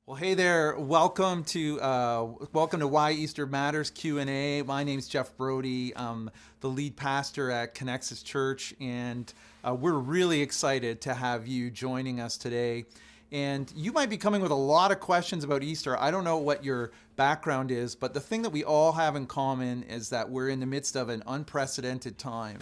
Well, hey there. Welcome to Why Easter Matters Q&A. My name's Jeff Brodie. I'm the lead pastor at Connexus Church, and we're really excited to have you joining us today. And you might be coming with a lot of questions about Easter. I don't know what your background is, but the thing that we all have in common is that we're in the midst of an unprecedented time.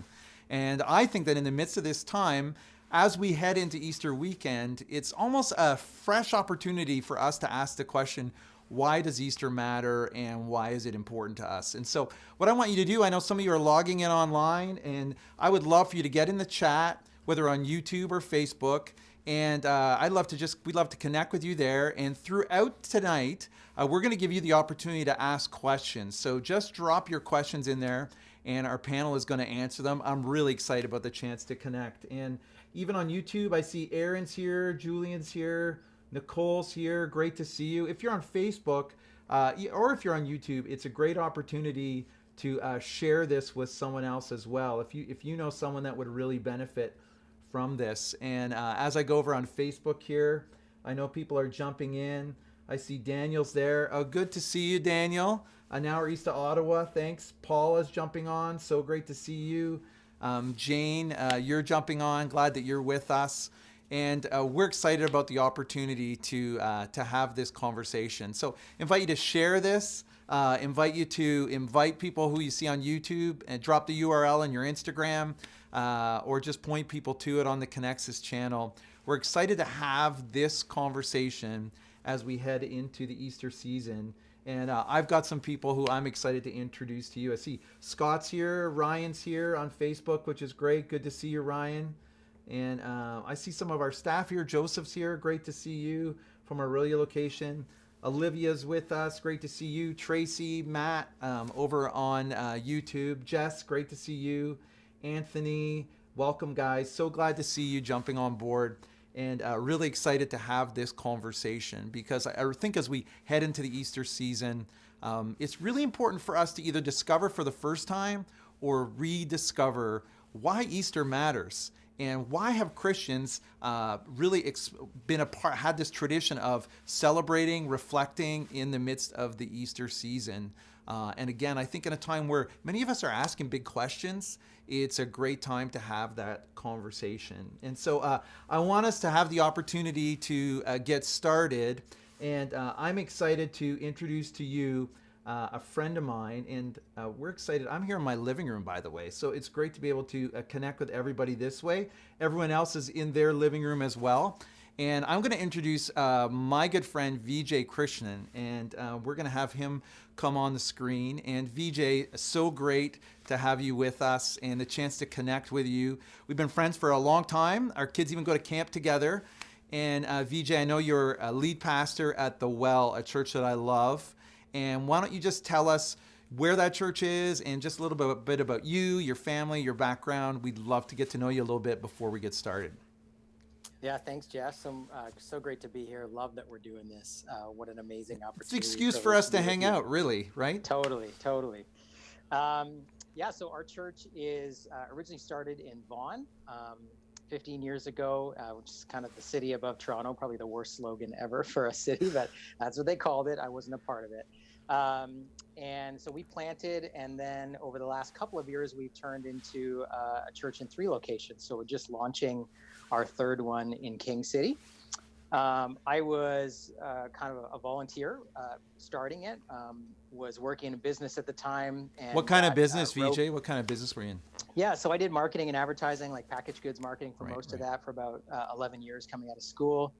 And I think that in the midst of this time, as we head into Easter weekend, it's almost a fresh opportunity for us to ask the question, why does Easter matter and why is it important to us? And so what I want you to do, I know some of you are logging in online, and I would love for you to get in the chat, whether on YouTube or Facebook. And we'd love to connect with you there. And throughout tonight, we're going to give you the opportunity to ask questions. So just drop your questions in there, and our panel is going to answer them. I'm really excited about the chance to connect. And even on YouTube, I see Aaron's here, Julian's here, Nicole's here. Great to see you. If you're on Facebook or if you're on YouTube, it's a great opportunity to share this with someone else as well. If you know someone that would really benefit from this. And as I go over on Facebook here, I know people are jumping in. I see Daniel's there. Good to see you, Daniel. An hour east of Ottawa. Thanks. Paula's jumping on. So great to see you. Jane, you're jumping on. Glad that you're with us. And we're excited about the opportunity to have this conversation. So invite you to share this. Invite you to invite people who you see on YouTube and drop the URL in your Instagram or just point people to it on the Connexus channel. We're excited to have this conversation as we head into the Easter season. And I've got some people who I'm excited to introduce to you. I see Scott's here, Ryan's here on Facebook, which is great. Good to see you, Ryan. And I see some of our staff here. Joseph's here. Great to see you from our Aurelia location. Olivia's with us. Great to see you. Tracy, Matt over on YouTube. Jess, great to see you. Anthony, welcome, guys. So glad to see you jumping on board. And really excited to have this conversation because I think as we head into the Easter season, it's really important for us to either discover for the first time or rediscover why Easter matters and why have Christians really had this tradition of celebrating, reflecting in the midst of the Easter season. And again, I think in a time where many of us are asking big questions, it's a great time to have that conversation. And so I want us to have the opportunity to get started. And I'm excited to introduce to you a friend of mine. And we're excited. I'm here in my living room, by the way. So it's great to be able to connect with everybody this way. Everyone else is in their living room as well. And I'm going to introduce my good friend, Vijay Krishnan. And we're going to have him come on the screen. And Vijay, so great to have you with us and the chance to connect with you. We've been friends for a long time. Our kids even go to camp together. And Vijay, I know you're a lead pastor at The Well, a church that I love. And why don't you just tell us where that church is and just a little bit about you, your family, your background. We'd love to get to know you a little bit before we get started. Yeah, thanks, Jeff. So great to be here. Love that we're doing this. What an amazing opportunity. It's an excuse for us to hang out, really, right? Totally. Yeah, so our church is originally started in Vaughan 15 years ago, which is kind of the city above Toronto, probably the worst slogan ever for a city, but that's what they called it. I wasn't a part of it. And so we planted, and then over the last couple of years, we've turned into a church in 3 locations. So we're just launching our 3rd one in King City. I was kind of a volunteer starting it, was working in business at the time. And what kind of business, Vijay? What kind of business were you in? Yeah, so I did marketing and advertising, like packaged goods marketing for most of that for about 11 years coming out of school.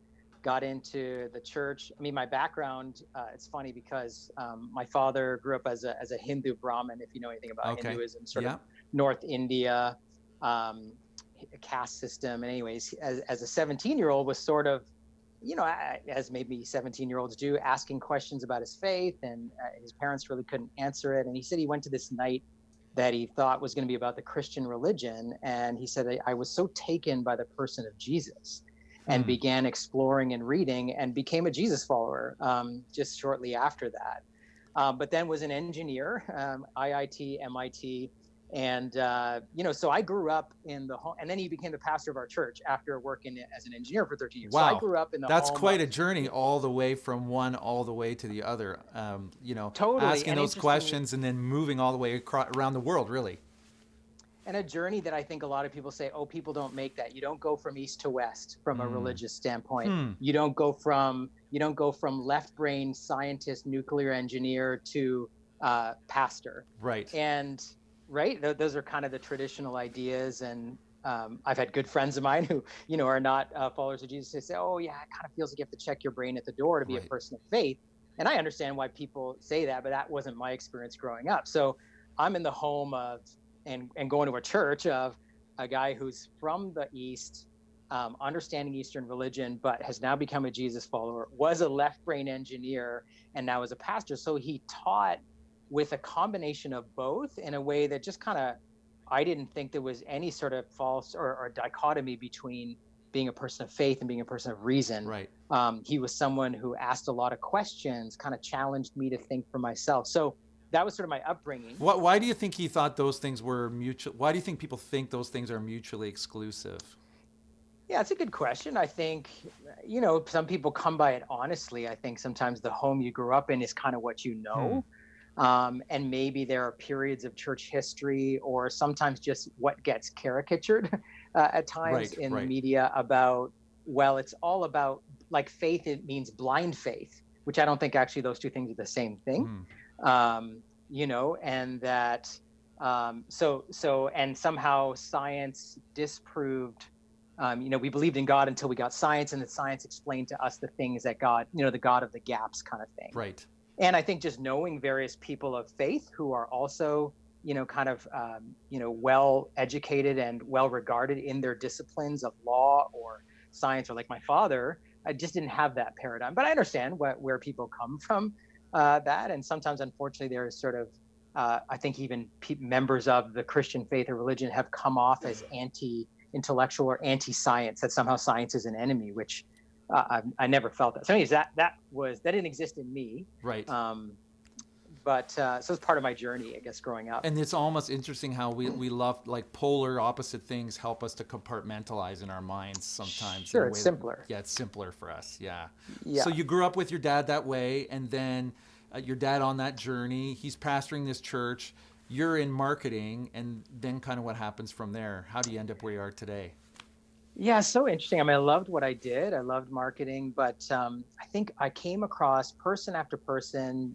Got into the church. I mean, my background, it's funny because my father grew up as a Hindu Brahmin, if you know anything about Hinduism, sort of North India, caste system. And anyways, as a 17-year-old was sort of, as maybe 17-year-olds do, asking questions about his faith, and his parents really couldn't answer it. And he said he went to this night that he thought was going to be about the Christian religion. And he said, I was so taken by the person of Jesus and began exploring and reading and became a Jesus follower just shortly after that. But then was an engineer, IIT, MIT, And, so I grew up in the home, and then he became the pastor of our church after working as an engineer for 13 years. Wow. So I grew up in the That's home. quite a journey all the way from one all the way to the other. Totally. Asking And those questions and then moving all the way around the world, really. And a journey that I think a lot of people say, oh, people don't make that. You don't go from east to west from a religious standpoint. You don't go from left brain scientist, nuclear engineer to pastor. Right. And those are kind of the traditional ideas. And I've had good friends of mine who, are not followers of Jesus. They say, oh yeah, it kind of feels like you have to check your brain at the door to be a person of faith. And I understand why people say that, but that wasn't my experience growing up. So I'm in the home of, and going to a church of a guy who's from the East, understanding Eastern religion, but has now become a Jesus follower, was a left brain engineer, and now is a pastor. So he taught with a combination of both in a way that just kind of, I didn't think there was any sort of false or dichotomy between being a person of faith and being a person of reason. Right. He was someone who asked a lot of questions, kind of challenged me to think for myself. So that was sort of my upbringing. Why do you think he thought those things were mutual? Why do you think people think those things are mutually exclusive? Yeah, it's a good question. I think, some people come by it honestly. I think sometimes the home you grew up in is kind of what you know. And maybe there are periods of church history or sometimes just what gets caricatured at times in the media about, well, it's all about like faith. It means blind faith, which I don't think actually those two things are the same thing. And that, and somehow science disproved, we believed in God until we got science, and that science explained to us the things that God, the God of the gaps kind of thing. Right. And I think just knowing various people of faith who are also, well educated and well regarded in their disciplines of law or science, or like my father, I just didn't have that paradigm. But I understand where people come from. That, and sometimes unfortunately there is sort of I think even members of the Christian faith or religion have come off as anti-intellectual or anti-science, that somehow science is an enemy, which I never felt that. So anyways, that didn't exist in me, right? So it's part of my journey, I guess, growing up. And it's almost interesting how we love, like, polar opposite things help us to compartmentalize in our minds sometimes. Sure, it's simpler. It's simpler for us. Yeah. Yeah. So you grew up with your dad that way, and then your dad on that journey, he's pastoring this church, you're in marketing, and then kind of what happens from there? How do you end up where you are today? Yeah, so interesting. I mean, I loved what I did. I loved marketing, but I think I came across person after person,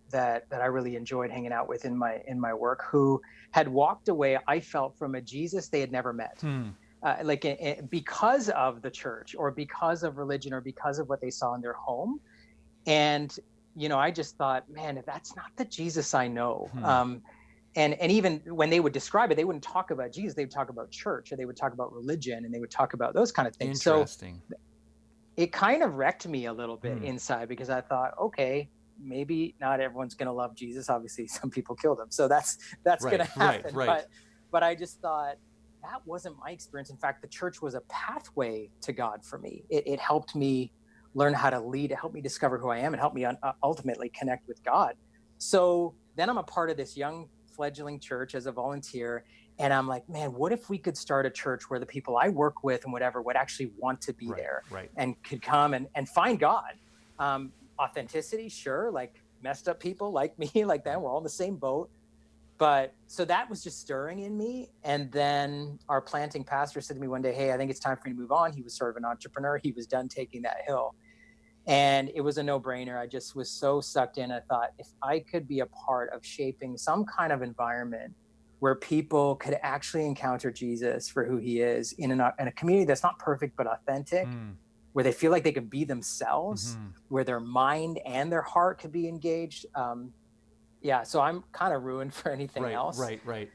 that I really enjoyed hanging out with in my work, who had walked away, I felt, from a Jesus they had never met. Because of the church or because of religion or because of what they saw in their home. And, I just thought, man, if that's not the Jesus I know. And even when they would describe it, they wouldn't talk about Jesus. They would talk about church, or they would talk about religion, and they would talk about those kind of things. Interesting. So it kind of wrecked me a little bit inside, because I thought, okay, maybe not everyone's going to love Jesus. Obviously, some people killed him, so that's going to happen. Right. But I just thought that wasn't my experience. In fact, the church was a pathway to God for me. It helped me learn how to lead. It helped me discover who I am, and helped me ultimately connect with God. So then I'm a part of this young fledgling church as a volunteer, and I'm like, man, what if we could start a church where the people I work with and whatever would actually want to be there and could come and find God. Authenticity, sure, like messed up people like me, like them, we're all in the same boat. But so that was just stirring in me. And then our planting pastor said to me one day, hey, I think it's time for you to move on. He was sort of an entrepreneur. He was done taking that hill. And it was a no-brainer. I just was so sucked in. I thought, if I could be a part of shaping some kind of environment where people could actually encounter Jesus for who he is in a community that's not perfect but authentic, where they feel like they can be themselves, where their mind and their heart could be engaged. So I'm kind of ruined for anything else. Right.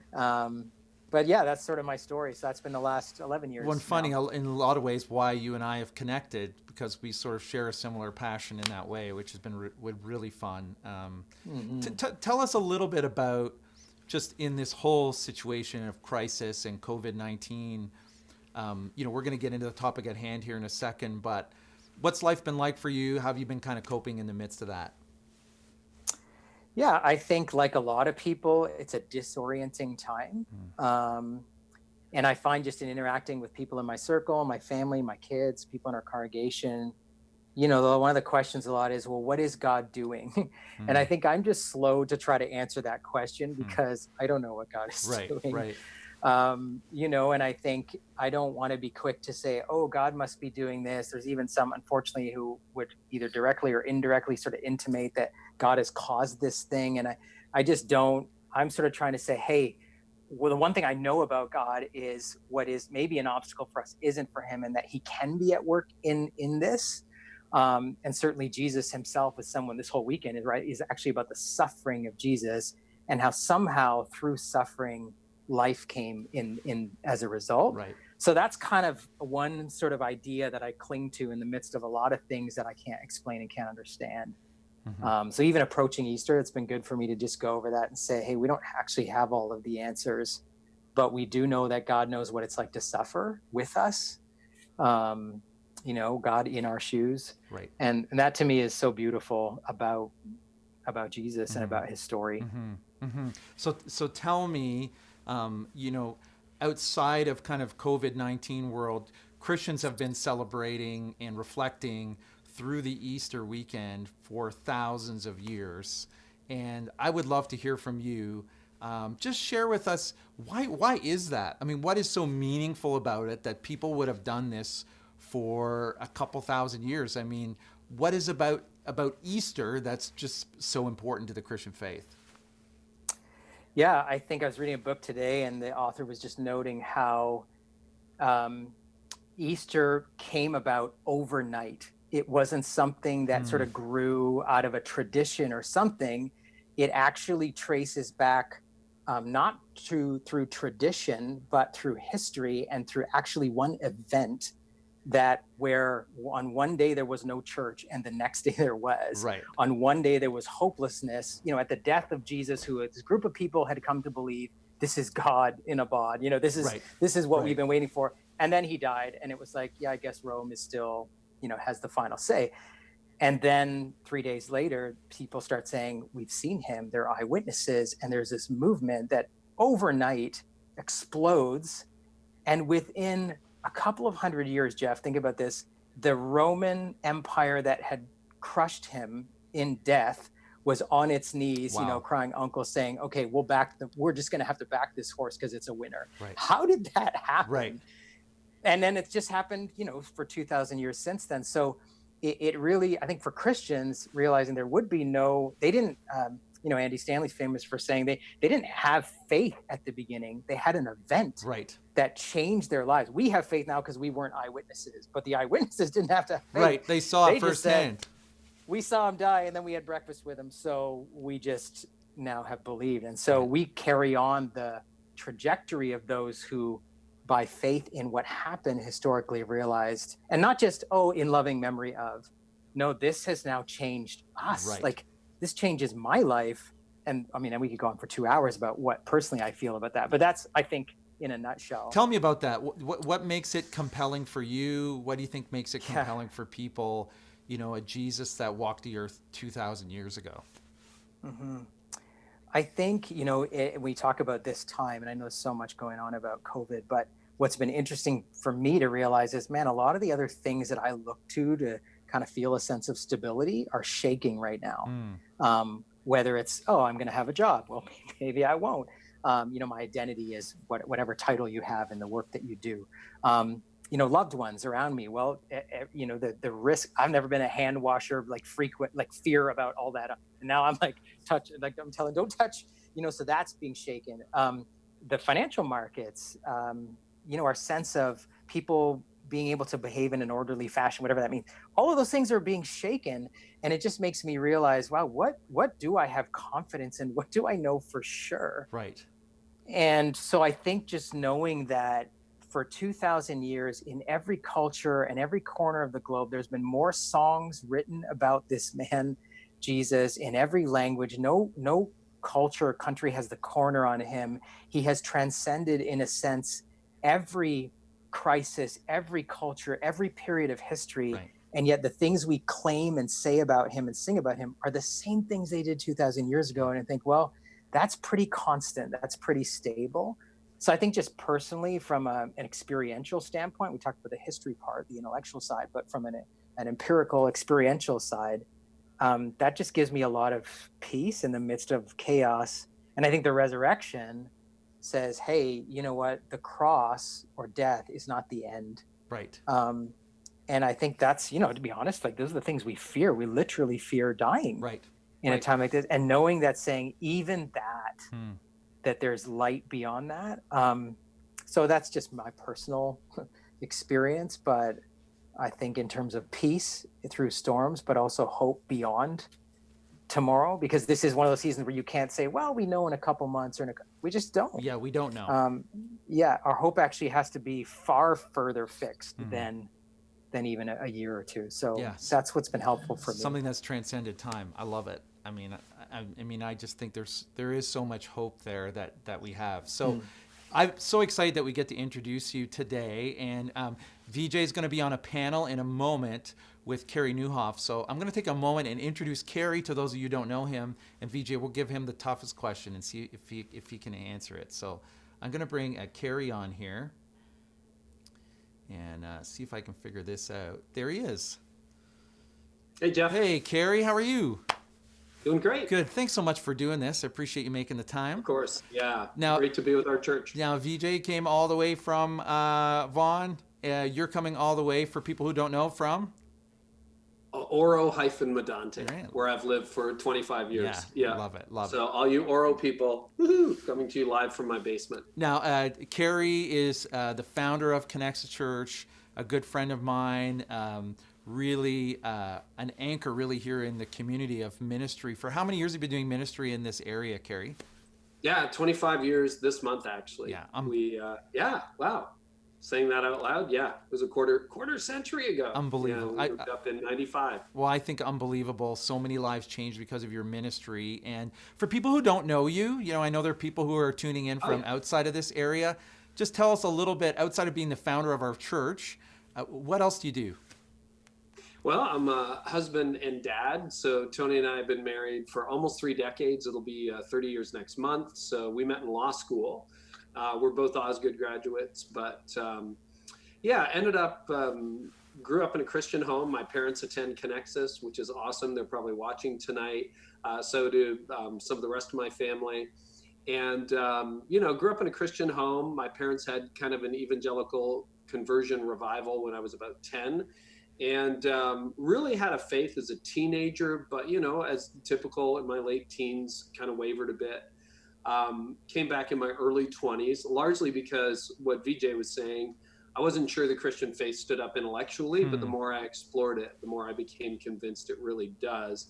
But yeah, that's sort of my story. So that's been the last 11 years. Funny, in a lot of ways, why you and I have connected, because we sort of share a similar passion in that way, which has been really fun. Tell us a little bit about, just in this whole situation of crisis and COVID-19, we're going to get into the topic at hand here in a second, but what's life been like for you? How have you been kind of coping in the midst of that? Yeah, I think like a lot of people, it's a disorienting time. And I find just in interacting with people in my circle, my family, my kids, people in our congregation, one of the questions a lot is, well, what is God doing? And I think I'm just slow to try to answer that question because I don't know what God is doing. Right. And I think I don't want to be quick to say, oh, God must be doing this. There's even some, unfortunately, who would either directly or indirectly sort of intimate that God has caused this thing. And I just don't, I'm sort of trying to say, hey, well, the one thing I know about God is what is maybe an obstacle for us isn't for him, and that he can be at work in this. And certainly Jesus himself is someone, this whole weekend is actually about the suffering of Jesus and how somehow through suffering, life came in as a result. Right. So that's kind of one sort of idea that I cling to in the midst of a lot of things that I can't explain and can't understand. So even approaching Easter, it's been good for me to just go over that and say, hey, we don't actually have all of the answers, but we do know that God knows what it's like to suffer with us. God in our shoes. Right. And that to me is so beautiful about Jesus and about his story. So tell me, outside of kind of COVID-19 world, Christians have been celebrating and reflecting through the Easter weekend for thousands of years. And I would love to hear from you. Just share with us, why is that? I mean, what is so meaningful about it that people would have done this for a couple thousand years? I mean, what is about Easter that's just so important to the Christian faith? Yeah, I think I was reading a book today, and the author was just noting how Easter came about overnight. It wasn't something that sort of grew out of a tradition or something. It actually traces back not through tradition, but through history and through actually one event that where on one day there was no church and the next day there was. Right. On one day there was hopelessness, at the death of Jesus, who this group of people had come to believe this is God in a bod. This is what we've been waiting for. And then he died, and it was like, yeah, I guess Rome is still, has the final say. And then 3 days later, people start saying, we've seen him, they're eyewitnesses. And there's this movement that overnight explodes. And within a couple of hundred years, Jeff, think about this, the Roman Empire that had crushed him in death was on its knees, crying uncle, saying, okay, we're just going to have to back this horse because it's a winner. Right. How did that happen? Right. And then it's just happened, for 2,000 years since then. So it really, I think for Christians, realizing there would be they didn't, Andy Stanley's famous for saying they didn't have faith at the beginning. They had an event that changed their lives. We have faith now because we weren't eyewitnesses, but the eyewitnesses didn't have to have faith. Right, they saw it firsthand. We saw him die, and then we had breakfast with him, so we just now have believed. And so we carry on the trajectory of those who, by faith in what happened historically, realized, and not just, in loving memory of, no, this has now changed us. Right. Like, this changes my life. And I mean, and we could go on for 2 hours about what personally I feel about that. But that's, I think, in a nutshell. Tell me about that. What makes it compelling for you? What do you think makes it compelling for people? A Jesus that walked the earth 2,000 years ago. I think, we talk about this time, and I know there's so much going on about COVID, but what's been interesting for me to realize is, man, a lot of the other things that I look to kind of feel a sense of stability are shaking right now. Whether it's, I'm going to have a job. Well, maybe I won't. My identity is whatever title you have in the work that you do. Loved ones around me. Well, the risk, I've never been a hand washer, frequent, fear about all that. And now I'm I'm telling, don't touch, so that's being shaken. The financial markets, our sense of people being able to behave in an orderly fashion, whatever that means, all of those things are being shaken. And it just makes me realize, wow, what do I have confidence in? What do I know for sure? Right. And so I think just knowing that for 2,000 years, in every culture and every corner of the globe, there's been more songs written about this man, Jesus, in every language. No culture or country has the corner on him. He has transcended, in a sense, every crisis, every culture, every period of history. Right. And yet the things we claim and say about him and sing about him are the same things they did 2,000 years ago. And I think, well, that's pretty constant. That's pretty stable. So I think just personally, from an experiential standpoint, we talked about the history part, the intellectual side, but from an empirical experiential side, that just gives me a lot of peace in the midst of chaos. And I think the resurrection says, hey, you know what? The cross or death is not the end. Right. And I think that's, to be honest, like those are the things we fear. We literally fear dying in a time like this. And knowing that, saying even that there's light beyond that. So that's just my personal experience. But I think in terms of peace through storms, but also hope beyond tomorrow, because this is one of those seasons where you can't say, well, we know in a couple months we just don't. Yeah, we don't know. Our hope actually has to be far further fixed than even a year or two. So that's what's been helpful for me. Something that's transcended time. I love it. I mean, I just think there is so much hope there that we have. So I'm so excited that we get to introduce you today. And Vijay is going to be on a panel in a moment with Carey Nieuwhof. So I'm going to take a moment and introduce Carey to those of you who don't know him. And Vijay will give him the toughest question and see if he can answer it. So I'm going to bring Carey on here and see if I can figure this out. There he is. Hey, Jeff. Hey, Carey. How are you? Doing great. Good. Thanks so much for doing this. I appreciate you making the time. Of course. Yeah. Now, great to be with our church. Now, Vijay came all the way from Vaughan. You're coming all the way, for people who don't know, from? Oro-Medonte, right, where I've lived for 25 years. Yeah. Love it. So all you Oro people, woohoo, coming to you live from my basement. Now, Carey is the founder of Connexus Church, a good friend of mine, really an anchor really here in the community of ministry. For how many years have you been doing ministry in this area, Carey? Yeah, 25 years this month, actually. Yeah. Wow. Saying that out loud, it was a quarter century ago. Unbelievable. We moved up in 95. Well, I think unbelievable. So many lives changed because of your ministry. And for people who don't know you, I know there are people who are tuning in from outside of this area. Just tell us a little bit, outside of being the founder of our church, what else do you do? Well, I'm a husband and dad. So Tony and I have been married for almost 3 decades. It'll be 30 years next month. So we met in law school. We're both Osgood graduates, but ended up, grew up in a Christian home. My parents attend Connexus, which is awesome. They're probably watching tonight. So do some of the rest of my family. And, grew up in a Christian home. My parents had kind of an evangelical conversion revival when I was about 10. And really had a faith as a teenager, but, as typical in my late teens, kind of wavered a bit. Came back in my early 20s, largely because what Vijay was saying, I wasn't sure the Christian faith stood up intellectually, but the more I explored it, the more I became convinced it really does.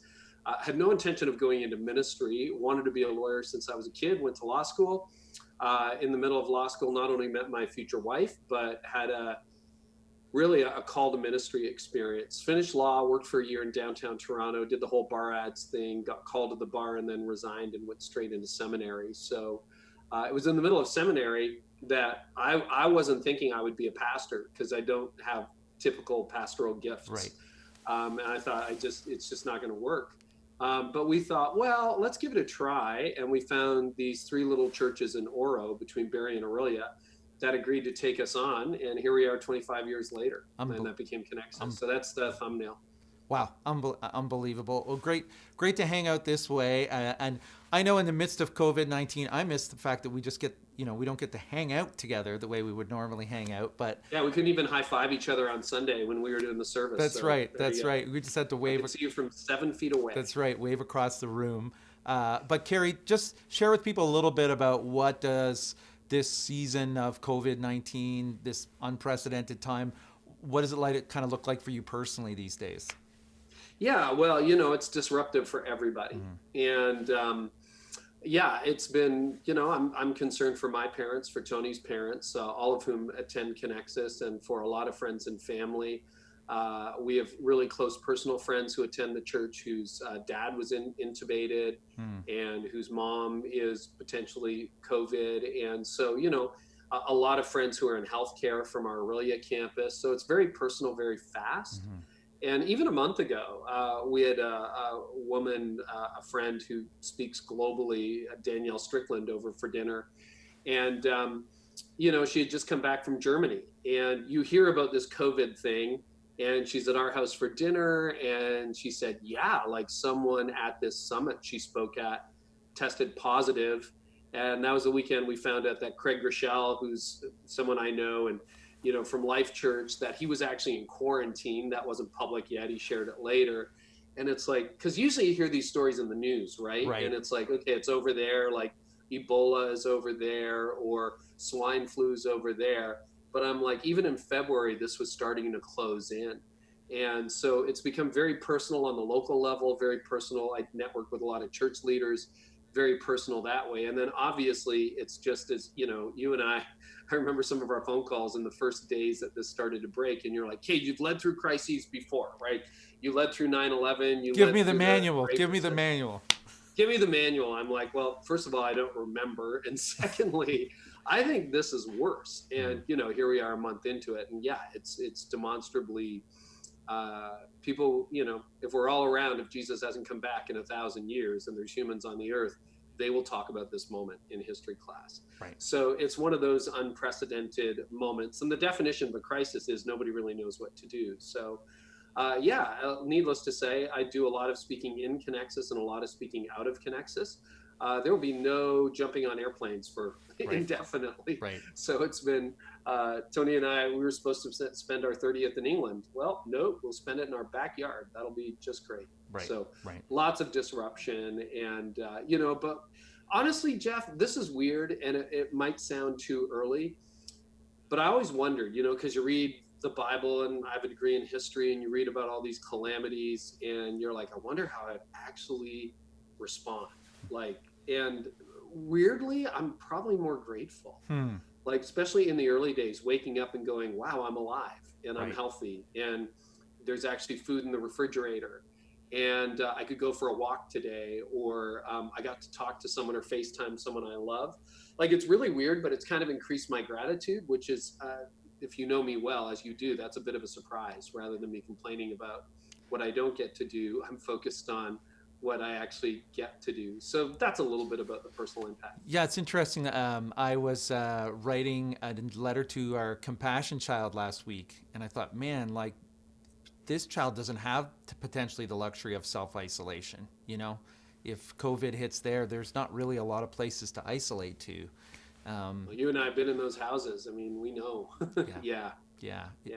Had no intention of going into ministry, wanted to be a lawyer since I was a kid, went to law school. In the middle of law school, not only met my future wife, but had really a call to ministry experience. Finished law, worked for a year in downtown Toronto, did the whole bar ads thing, got called to the bar, and then resigned and went straight into seminary. So it was in the middle of seminary that I wasn't thinking I would be a pastor, because I don't have typical pastoral gifts. Right. And I thought it's just not going to work. But we thought, well, let's give it a try. And we found these 3 little churches in Oro between Barrie and Orillia that agreed to take us on, and here we are 25 years later, and that became Connexus. So that's the thumbnail. Wow, unbelievable. Well, great to hang out this way. And I know in the midst of COVID-19, I miss the fact that we just get, we don't get to hang out together the way we would normally hang out. But yeah, we couldn't even high five each other on Sunday when we were doing the service. That's right. That's right. We just had to wave. I could see you from 7 feet away. That's right. Wave across the room. But Carey, just share with people a little bit about what does this season of COVID-19, this unprecedented time, what does it like? It kind of look like for you personally these days? Yeah, well, it's disruptive for everybody. And it's been, I'm concerned for my parents, for Tony's parents, all of whom attend Connexus, and for a lot of friends and family. We have really close personal friends who attend the church whose dad was intubated and whose mom is potentially COVID. And so, a lot of friends who are in healthcare from our Orillia campus. So it's very personal, very fast. And even a month ago, we had a woman, a friend who speaks globally, Danielle Strickland, over for dinner. And, she had just come back from Germany. And you hear about this COVID thing, and she's at our house for dinner. And she said, yeah, like someone at this summit she spoke at tested positive. And that was the weekend we found out that Craig Rochelle, who's someone I know, and from Life Church, that he was actually in quarantine. That wasn't public yet. He shared it later. And it's like, because usually you hear these stories in the news, right? And it's like, okay, it's over there, like Ebola is over there, or swine flu is over there. But I'm like, even in February, this was starting to close in. And so it's become very personal on the local level, very personal. I network with a lot of church leaders, very personal that way. And then obviously it's just as, you and I remember some of our phone calls in the first days that this started to break, and you're like, hey, you've led through crises before, right? You led through 9/11. Give me the manual. Give me the manual. Give me the manual. I'm like, well, first of all, I don't remember. And secondly, I think this is worse. And, here we are a month into it. And yeah, it's demonstrably people, if we're all around, if Jesus hasn't come back in 1,000 years and there's humans on the earth, they will talk about this moment in history class. Right. So it's one of those unprecedented moments. And the definition of a crisis is nobody really knows what to do. So needless to say, I do a lot of speaking in Connexus and a lot of speaking out of Connexus. There will be no jumping on airplanes for indefinitely. Right. So it's been, Tony and I, we were supposed to spend our 30th in England. Well, no, we'll spend it in our backyard. That'll be just great. Right. So lots of disruption and, but honestly, Jeff, this is weird and it might sound too early, but I always wondered, because you read the Bible and I have a degree in history and you read about all these calamities and you're like, I wonder how I'd actually respond. And weirdly, I'm probably more grateful. Like, especially in the early days, waking up and going, wow, I'm alive and I'm healthy. And there's actually food in the refrigerator. And I could go for a walk today, or I got to talk to someone or FaceTime someone I love. Like, it's really weird, but it's kind of increased my gratitude, which is, if you know me well, as you do, that's a bit of a surprise. Rather than me complaining about what I don't get to do, I'm focused on what I actually get to do. So that's a little bit about the personal impact. Yeah, it's interesting. I was writing a letter to our compassion child last week, and I thought, man, like, this child doesn't have potentially the luxury of self-isolation. If COVID hits there's not really a lot of places to isolate to. Well, you and I have been in those houses. I mean, we know. Yeah.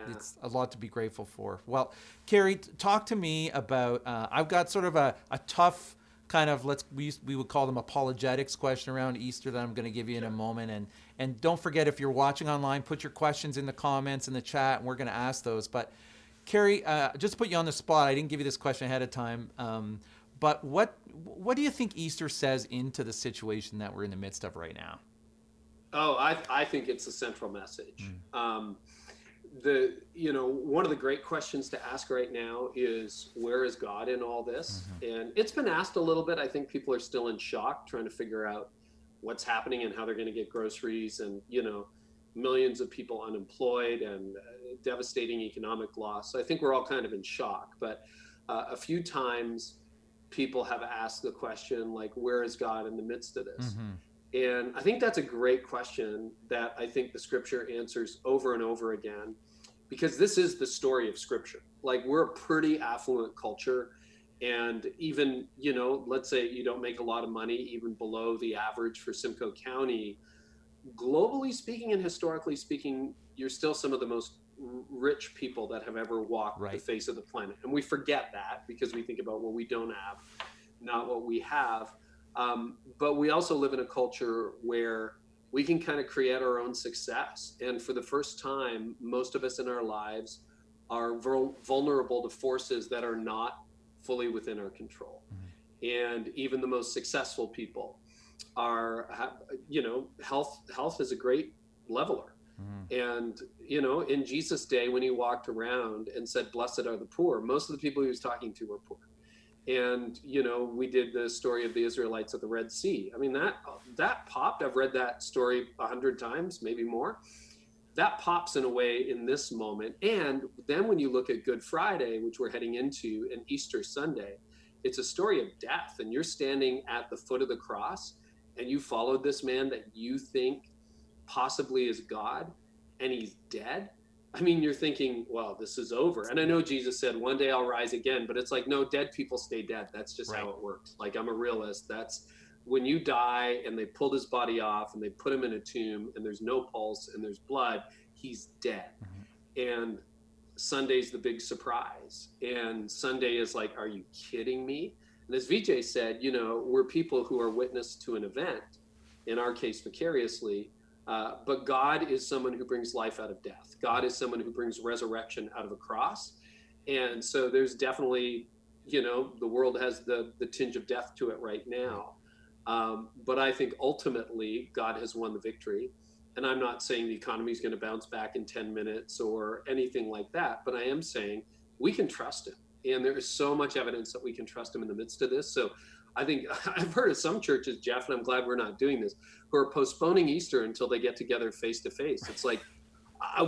It's a lot to be grateful for. Well, Carrie, talk to me about, I've got sort of a tough kind of, we would call them apologetics question around Easter that I'm going to give you in a moment. And don't forget, if you're watching online, put your questions in the comments in the chat, and we're going to ask those. But Carrie, just to put you on the spot, I didn't give you this question ahead of time, but what do you think Easter says into the situation that we're in the midst of right now? Oh, I think it's a central message. One of the great questions to ask right now is, where is God in all this? And it's been asked a little bit. I think people are still in shock, trying to figure out what's happening and how they're going to get groceries, and, millions of people unemployed and devastating economic loss. So I think we're all kind of in shock, but a few times people have asked the question, like, where is God in the midst of this? And I think that's a great question that I think the scripture answers over and over again, because this is the story of scripture. Like, we're a pretty affluent culture. And even, let's say you don't make a lot of money, even below the average for Simcoe County, globally speaking and historically speaking, you're still some of the most rich people that have ever walked the face of the planet. And we forget that because we think about what we don't have, not what we have. But we also live in a culture where we can kind of create our own success. And for the first time, most of us in our lives are vulnerable to forces that are not fully within our control. And even the most successful people health is a great leveler. And, in Jesus' day, when he walked around and said, blessed are the poor, most of the people he was talking to were poor. And, we did the story of the Israelites at the Red Sea. I mean, that popped. I've read that story 100 times, maybe more. that pops in a way in this moment. And then when you look at Good Friday, which we're heading into, and Easter Sunday, it's a story of death. And you're standing at the foot of the cross and you followed this man that you think possibly is God, and he's dead. I mean, you're thinking, well, this is over. And I know Jesus said, one day I'll rise again, but it's like, no, dead people stay dead. That's just how it works. Like, I'm a realist. That's when you die and they pulled his body off and they put him in a tomb and there's no pulse and there's blood, he's dead. And Sunday's the big surprise. And Sunday is like, are you kidding me? And as Vijay said, you know, we're people who are witness to an event, in our case, vicariously, but God is someone who brings life out of death. God is someone who brings resurrection out of a cross. And so there's definitely, you know, the world has the tinge of death to it right now. But I think ultimately God has won the victory. And I'm not saying the economy is going to bounce back in 10 minutes or anything like that, but I am saying we can trust him. And there is so much evidence that we can trust him in the midst of this. So I think I've heard of some churches, Jeff, and I'm glad we're not doing this, who are postponing Easter until they get together face to face. It's like,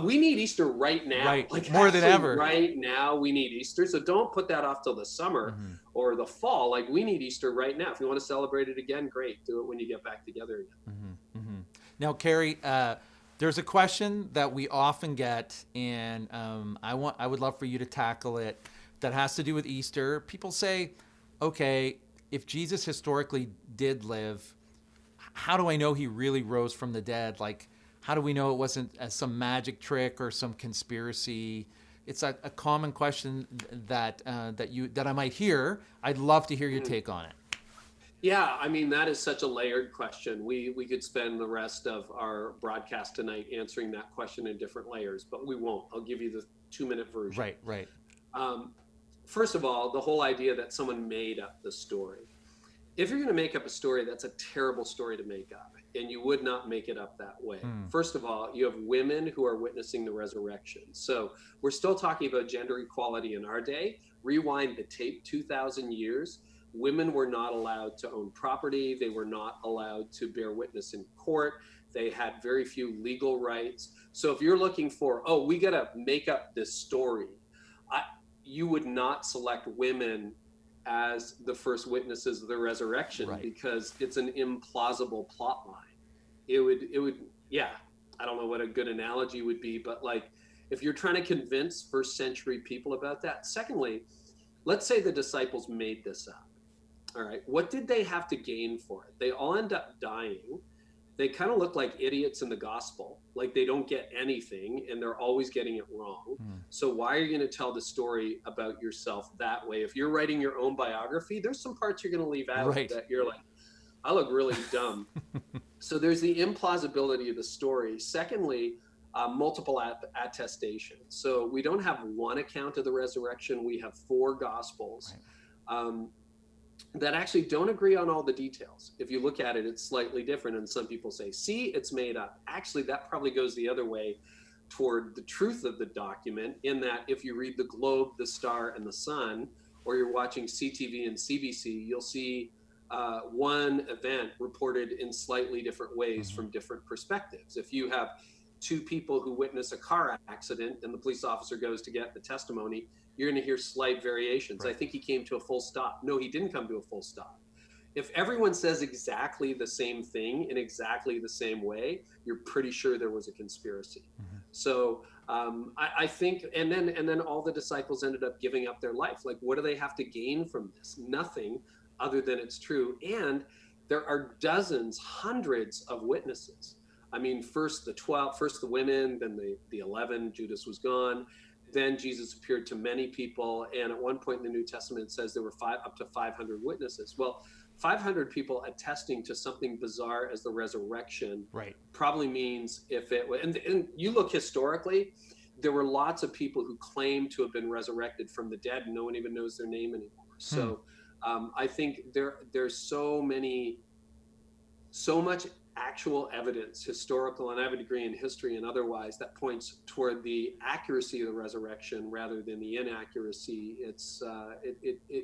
we need Easter right now. Right. Like, more than ever. Right now, we need Easter. So don't put that off till the summer or the fall. Like, we need Easter right now. If you want to celebrate it again, great. Do it when you get back together again. Now, Carrie, there's a question that we often get, and I would love for you to tackle it, that has to do with Easter. People say, okay, if Jesus historically did live, how do I know he really rose from the dead? Like, how do we know it wasn't some magic trick or some conspiracy? It's a common question that I might hear. I'd love to hear your take on it. Yeah, I mean, that is such a layered question. We could spend the rest of our broadcast tonight answering that question in different layers, but we won't. I'll give you the 2-minute version. Right. First of all, the whole idea that someone made up the story. If you're going to make up a story, that's a terrible story to make up, and you would not make it up that way. First of all, you have women who are witnessing the resurrection. So we're still talking about gender equality in our day. Rewind the tape 2,000 years. Women were not allowed to own property. They were not allowed to bear witness in court. They had very few legal rights. So if you're looking for, oh, we got to make up this story, you would not select women as the first witnesses of the resurrection, because it's an implausible plot line. It would, yeah, I don't know what a good analogy would be, but like, if you're trying to convince first century people about that. Secondly, let's say the disciples made this up. All right, what did they have to gain for it? They all end up dying. They kind of look like idiots in the gospel, like they don't get anything and they're always getting it wrong. So why are you going to tell the story about yourself that way? If you're writing your own biography, there's some parts you're going to leave out that you're like, I look really dumb. So there's the implausibility of the story. Secondly, multiple attestations. So we don't have one account of the resurrection. We have 4 gospels. That actually don't agree on all the details. If you look at it, it's slightly different. And some people say, see, it's made up. Actually, that probably goes the other way toward the truth of the document, in that if you read the Globe, the Star, and the Sun, or you're watching CTV and CBC, you'll see one event reported in slightly different ways from different perspectives. If you have 2 people who witness a car accident and the police officer goes to get the testimony, you're going to hear slight variations. I think he came to a full stop. No, he didn't come to a full stop. If everyone says exactly the same thing in exactly the same way, you're pretty sure there was a conspiracy. So I think, and then all the disciples ended up giving up their life. Like, what do they have to gain from this? Nothing, other than it's true. And there are dozens, hundreds of witnesses. I mean, first the 12, first the women, then the 11, Judas was gone. Then Jesus appeared to many people. And at one point in the New Testament, it says there were up to 500 witnesses. Well, 500 people attesting to something bizarre as the resurrection probably means, if it, and you look historically, there were lots of people who claimed to have been resurrected from the dead, and no one even knows their name anymore. So I think there's so much actual evidence, historical, and I have a degree in history and otherwise, that points toward the accuracy of the resurrection rather than the inaccuracy. It's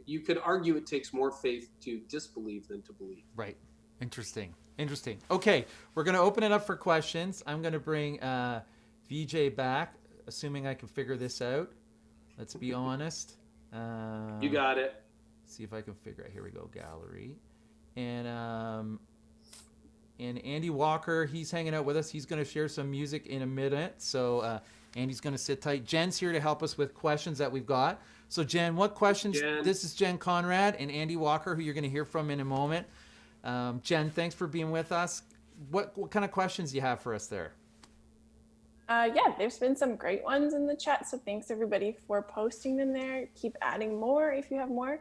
you could argue it takes more faith to disbelieve than to believe. Right. Interesting. Okay, we're going to open it up for questions. I'm going to bring Vijay back, assuming I can figure this out. Let's be honest. You got it. See if I can figure out. Here we go, gallery. And Andy Walker, he's hanging out with us. He's going to share some music in a minute. So Andy's going to sit tight. Jen's here to help us with questions that we've got. So Jen, what questions? Jen. This is Jen Conrad and Andy Walker, who you're going to hear from in a moment. Jen, thanks for being with us. What kind of questions do you have for us there? Yeah, there's been some great ones in the chat. So thanks everybody for posting them there. Keep adding more if you have more.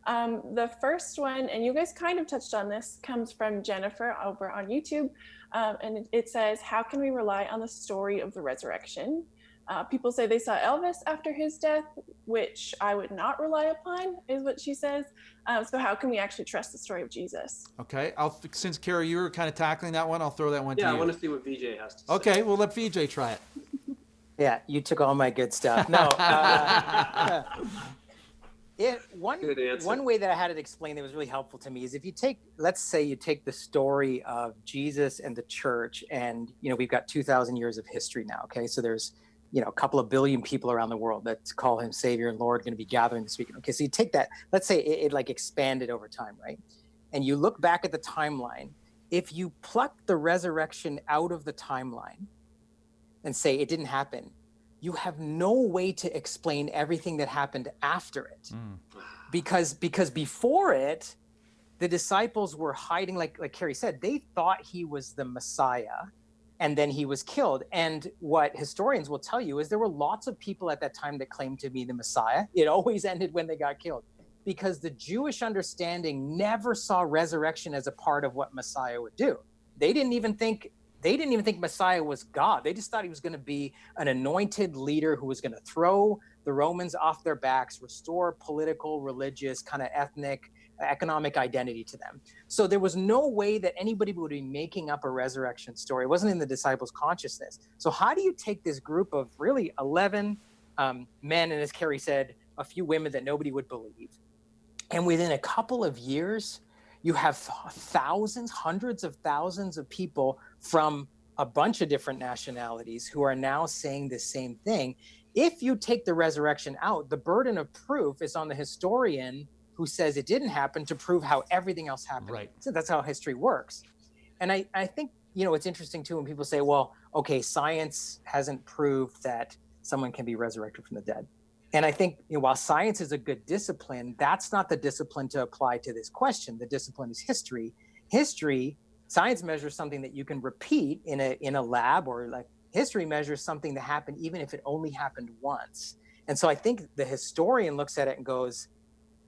The first one, and you guys kind of touched on this, comes from Jennifer over on YouTube. And it says, how can we rely on the story of the resurrection? People say they saw Elvis after his death, which I would not rely upon, is what she says. So how can we actually trust the story of Jesus? Okay, since Carrie, you were kind of tackling that one, I'll throw that one to you. Yeah, I want to see what Vijay has to say. Okay, we'll let Vijay try it. Yeah, you took all my good stuff. No. One way that I had it explained that was really helpful to me is if you take, let's say you take the story of Jesus and the church, and we've got 2,000 years of history now. Okay, so there's a couple of billion people around the world that call him Savior and Lord, going to be gathering this weekend. Okay, so you take that, let's say it like expanded over time, right? And you look back at the timeline. If you pluck the resurrection out of the timeline and say it didn't happen, you have no way to explain everything that happened after it. Because before it, the disciples were hiding, like Carrie said, they thought he was the Messiah, and then he was killed. And what historians will tell you is there were lots of people at that time that claimed to be the Messiah. It always ended when they got killed, because the Jewish understanding never saw resurrection as a part of what Messiah would do. They didn't even think Messiah was God. They just thought he was going to be an anointed leader who was going to throw the Romans off their backs, restore political, religious, kind of ethnic, economic identity to them. So there was no way that anybody would be making up a resurrection story. It wasn't in the disciples' consciousness. So how do you take this group of really 11 men, and as Carrie said, a few women that nobody would believe, and within a couple of years, you have thousands, hundreds of thousands of people from a bunch of different nationalities who are now saying the same thing. If you take the resurrection out, the burden of proof is on the historian who says it didn't happen to prove how everything else happened. Right. So that's how history works. And I think, it's interesting too when people say, well, okay, science hasn't proved that someone can be resurrected from the dead. And I think while science is a good discipline, that's not the discipline to apply to this question. The discipline is history. Science measures something that you can repeat in a lab, or like history measures something that happened even if it only happened once. And so I think the historian looks at it and goes,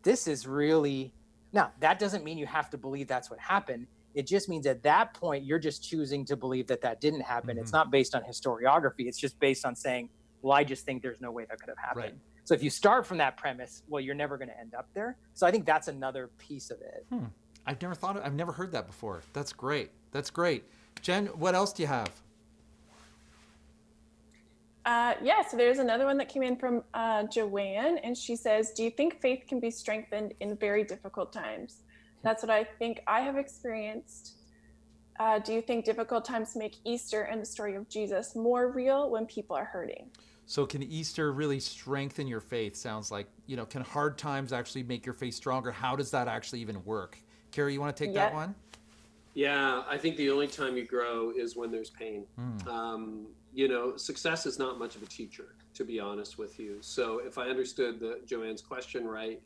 this is really, now that doesn't mean you have to believe that's what happened. It just means at that point, you're just choosing to believe that didn't happen. It's not based on historiography. It's just based on saying, well, I just think there's no way that could have happened. Right. So if you start from that premise, well, you're never going to end up there. So I think that's another piece of it. I've never heard that before. That's great. Jen, what else do you have? So there's another one that came in from Joanne, and she says, do you think faith can be strengthened in very difficult times? That's what I think I have experienced. Do you think difficult times make Easter and the story of Jesus more real when people are hurting? So can Easter really strengthen your faith? Sounds like, can hard times actually make your faith stronger? How does that actually even work? Carrie, you want to take that one? Yeah, I think the only time you grow is when there's pain. Success is not much of a teacher, to be honest with you. So if I understood Joanne's question right,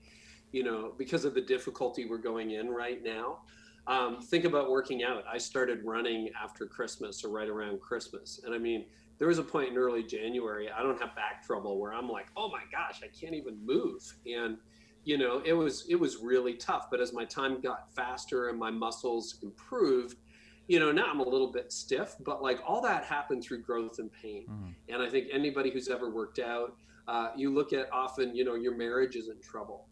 because of the difficulty we're going in right now, think about working out. I started running after Christmas, or right around Christmas. And I mean, there was a point in early January, I don't have back trouble, where I'm like, oh my gosh, I can't even move. And it was really tough. But as my time got faster and my muscles improved, now I'm a little bit stiff, but like all that happened through growth and pain. And I think anybody who's ever worked out, you look at often, your marriage is in trouble.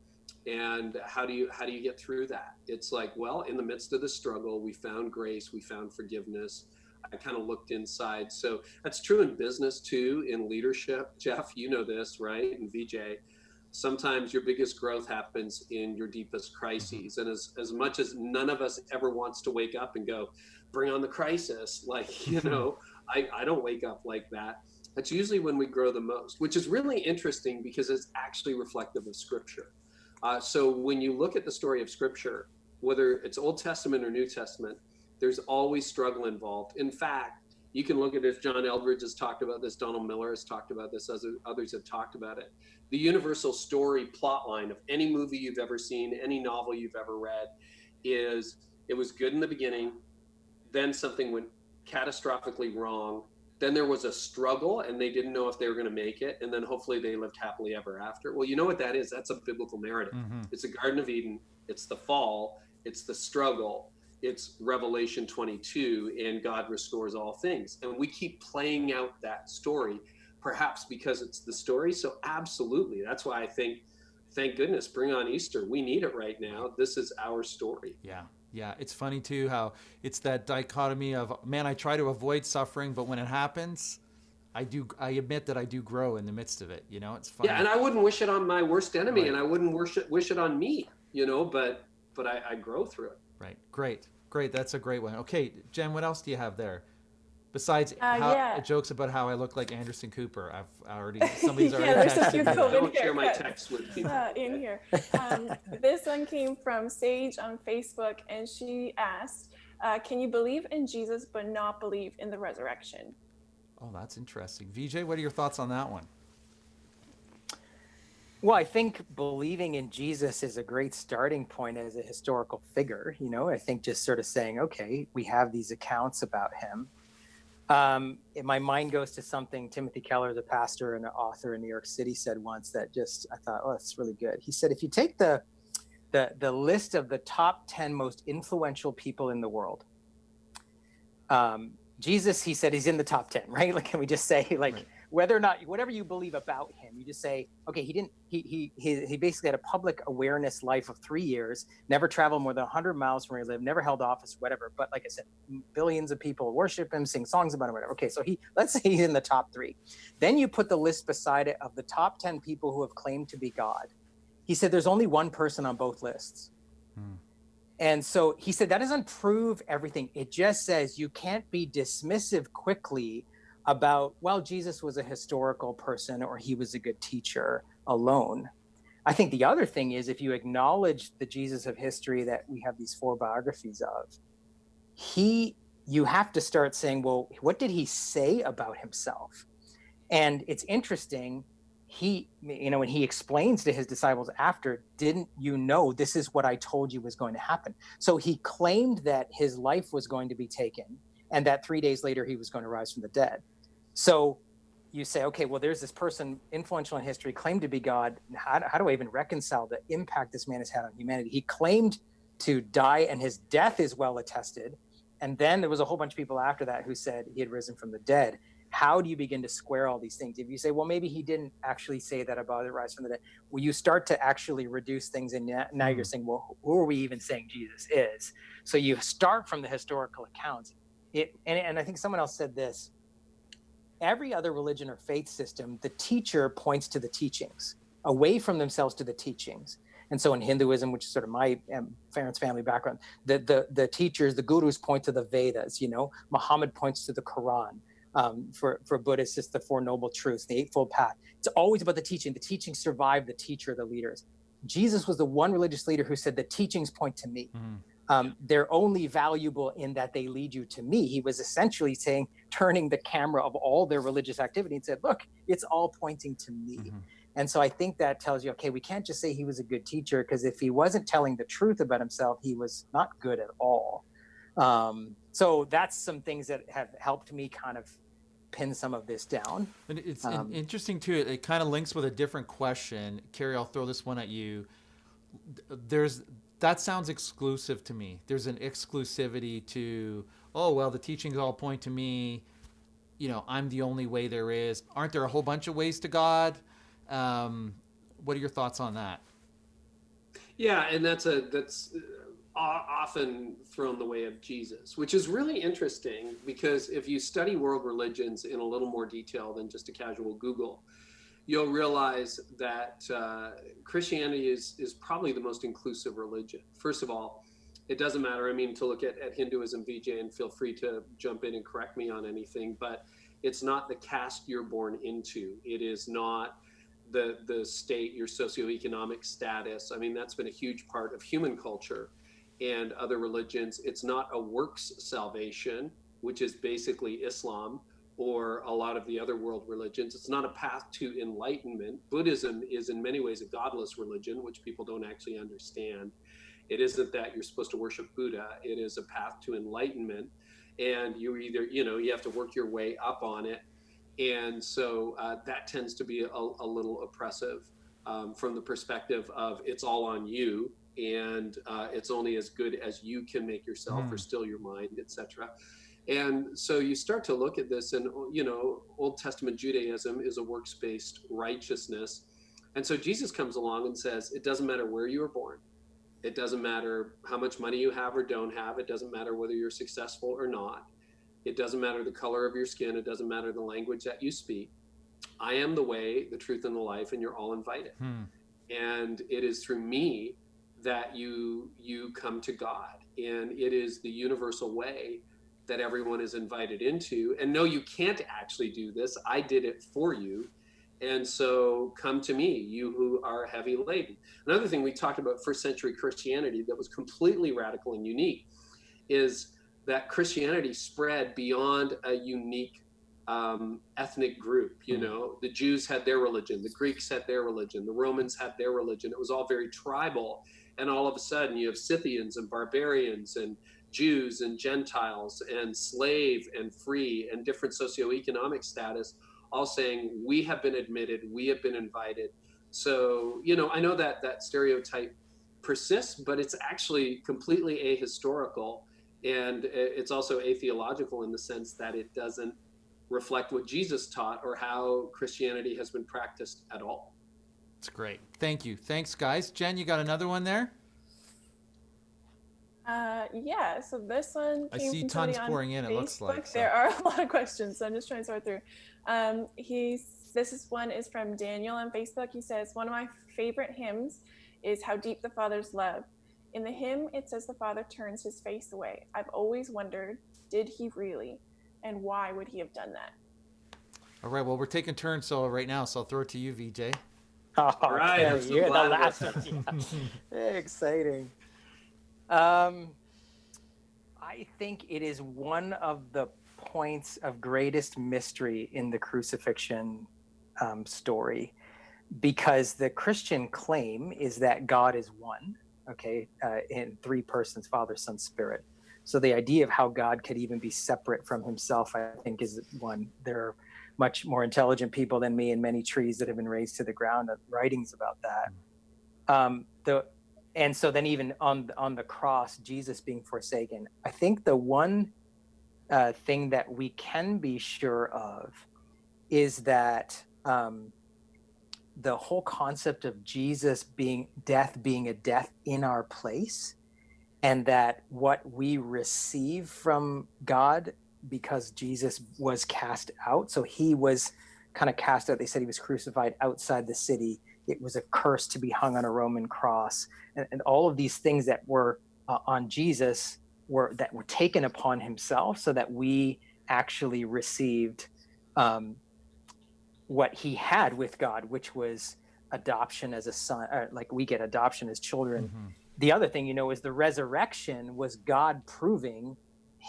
And how do you get through that? It's like, well, in the midst of the struggle, we found grace, we found forgiveness. I kind of looked inside. So that's true in business too, in leadership. Jeff, you know this, right? And Vijay, sometimes your biggest growth happens in your deepest crises. And as much as none of us ever wants to wake up and go, bring on the crisis, like, I don't wake up like that. that's usually when we grow the most, which is really interesting because it's actually reflective of Scripture. So when you look at the story of Scripture, whether it's Old Testament or New Testament, there's always struggle involved. In fact, you can look at this, John Eldredge has talked about this, Donald Miller has talked about this, others have talked about it. The universal story plot line of any movie you've ever seen, any novel you've ever read, is it was good in the beginning, then something went catastrophically wrong, then there was a struggle and they didn't know if they were going to make it, and then hopefully they lived happily ever after. Well, you know what that is? That's a biblical narrative. It's the Garden of Eden, it's the fall, it's the struggle, it's Revelation 22, and God restores all things. And we keep playing out that story, perhaps because it's the story. So absolutely, that's why I think, thank goodness, bring on Easter. We need it right now. This is our story. Yeah, it's funny too how it's that dichotomy of, man, I try to avoid suffering, but when it happens, I admit that I do grow in the midst of it. You know, it's funny. Yeah, and I wouldn't wish it on my worst enemy, right. And I wouldn't wish it on me, you know, but I grow through it. Right. Great. That's a great one. Okay, Jen, what else do you have there? Besides jokes about how I look like Anderson Cooper. Somebody's already texted me. Don't share my text with people. In here. This one came from Sage on Facebook, and she asked, can you believe in Jesus but not believe in the resurrection? Oh, that's interesting. Vijay, what are your thoughts on that one? Well, I think believing in Jesus is a great starting point as a historical figure. You know, I think just sort of saying, okay, we have these accounts about him. My mind goes to something Timothy Keller, the pastor and an author in New York City, said once that just, I thought, oh, that's really good. He said, if you take the list of the top 10 most influential people in the world, Jesus, he said, he's in the top 10, right? Like, can we just say, like, right. Whether or not, whatever you believe about him, you just say, okay, he basically had a public awareness life of 3 years, never traveled more than 100 miles from where he lived, never held office, whatever. But like I said, billions of people worship him, sing songs about him, whatever. Okay, so let's say he's in the top 3. Then you put the list beside it of the top 10 people who have claimed to be God. He said, there's only one person on both lists. And so he said, that doesn't prove everything. It just says you can't be dismissive quickly about, well, Jesus was a historical person or he was a good teacher alone. I think the other thing is, if you acknowledge the Jesus of history that we have these 4 biographies of, you have to start saying, well, what did he say about himself? And it's interesting, when he explains to his disciples after, didn't you know this is what I told you was going to happen? So he claimed that his life was going to be taken and that 3 days later he was going to rise from the dead. So you say, okay, well, there's this person influential in history, claimed to be God. How do I even reconcile the impact this man has had on humanity? He claimed to die and his death is well attested. And then there was a whole bunch of people after that who said he had risen from the dead. How do you begin to square all these things? If you say, well, maybe he didn't actually say that about the rise from the dead, well, you start to actually reduce things. And now you're saying, well, who are we even saying Jesus is? So you start from the historical accounts. And I think someone else said this, every other religion or faith system, the teacher points to the teachings, away from themselves to the teachings. And so in Hinduism, which is sort of my parents' family background, the teachers, the gurus point to the Vedas, Muhammad points to the Quran. For Buddhists, it's the 4 Noble Truths, the Eightfold Path. It's always about the teaching. The teachings survive the teacher, the leaders. Jesus was the one religious leader who said the teachings point to me. They're only valuable in that they lead you to me. He was essentially saying, turning the camera of all their religious activity and said, look, it's all pointing to me. And so I think that tells you, okay, we can't just say he was a good teacher, because if he wasn't telling the truth about himself, he was not good at all. So that's some things that have helped me kind of pin some of this down. And it's interesting too. It kind of links with a different question. Carrie, I'll throw this one at you. That sounds exclusive to me. There's an exclusivity to, oh, well, the teachings all point to me. I'm the only way there is. Aren't there a whole bunch of ways to God? What are your thoughts on that? Yeah, and that's often thrown the way of Jesus, which is really interesting, because if you study world religions in a little more detail than just a casual Google, you'll realize that Christianity is probably the most inclusive religion. First of all, it doesn't matter, to look at Hinduism, Vijay, and feel free to jump in and correct me on anything, but It's not the caste you're born into. It is not the state, your socioeconomic status. I mean, that's been a huge part of human culture and other religions. It's not a works salvation, which is basically Islam or a lot of the other world religions. It's not a path to enlightenment. Buddhism is in many ways a godless religion, which people don't actually understand. It isn't that you're supposed to worship Buddha. It is a path to enlightenment. And you either, you have to work your way up on it. And so that tends to be a little oppressive from the perspective of it's all on you, and it's only as good as you can make yourself or still your mind, etc. And so you start to look at this, and Old Testament Judaism is a works-based righteousness. And so Jesus comes along and says, it doesn't matter where you were born. It doesn't matter how much money you have or don't have. It doesn't matter whether you're successful or not. It doesn't matter the color of your skin. It doesn't matter the language that you speak. I am the way, the truth, and the life, and you're all invited. And it is through me that you come to God. And it is the universal way that everyone is invited into. And no, you can't actually do this. I did it for you. And so come to me, you who are heavy laden. Another thing we talked about first century Christianity that was completely radical and unique is that Christianity spread beyond a unique ethnic group. The Jews had their religion, the Greeks had their religion, the Romans had their religion. It was all very tribal. And all of a sudden you have Scythians and barbarians and Jews and Gentiles and slave and free and different socioeconomic status, all saying, we have been admitted, we have been invited. So, I know that stereotype persists, but it's actually completely ahistorical. And it's also atheological in the sense that it doesn't reflect what Jesus taught or how Christianity has been practiced at all. That's great. Thank you. Thanks, guys. Jen, you got another one there? Yeah, so this one came I see from tons on pouring in, Facebook. it looks like. So. There are a lot of questions, so I'm just trying to sort through. One is from Daniel on Facebook. He says, one of my favorite hymns is How Deep the Father's Love. In the hymn, it says the Father turns his face away. I've always wondered, did he really? And why would he have done that? All right, well, we're taking turns right now, so I'll throw it to you, Vijay. Oh, all right, Carrie, you're the last one. Yeah. Exciting. I think it is one of the points of greatest mystery in the crucifixion story, because the Christian claim is that God is one, in three persons, Father, Son, Spirit. So the idea of how God could even be separate from himself, I think, is one. There are much more intelligent people than me and many trees that have been raised to the ground, writings about that. And so then even on the cross, Jesus being forsaken, I think the one thing that we can be sure of is that the whole concept of Jesus being a death in our place, and that what we receive from God because Jesus was cast out. So he was kind of cast out. They said he was crucified outside the city. It was a curse to be hung on a Roman cross. And all of these things that were on Jesus were taken upon himself, so that we actually received what he had with God, which was adoption as a son, like we get adoption as children. Mm-hmm. The other thing, is the resurrection was God proving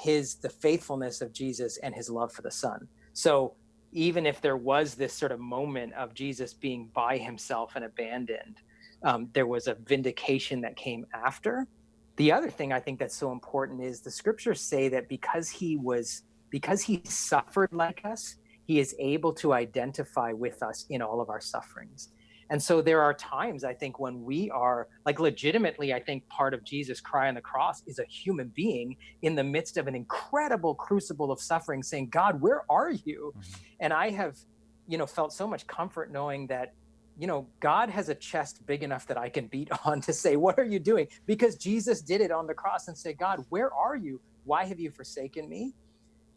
the faithfulness of Jesus and his love for the Son. So even if there was this sort of moment of Jesus being by himself and abandoned, there was a vindication that came after. The other thing I think that's so important is the scriptures say that because he suffered like us, he is able to identify with us in all of our sufferings. And so there are times, I think, when we are legitimately, I think part of Jesus' cry on the cross is a human being in the midst of an incredible crucible of suffering saying, God, where are you? Mm-hmm. And I have, felt so much comfort knowing that, God has a chest big enough that I can beat on to say, what are you doing? Because Jesus did it on the cross and say, God, where are you? Why have you forsaken me?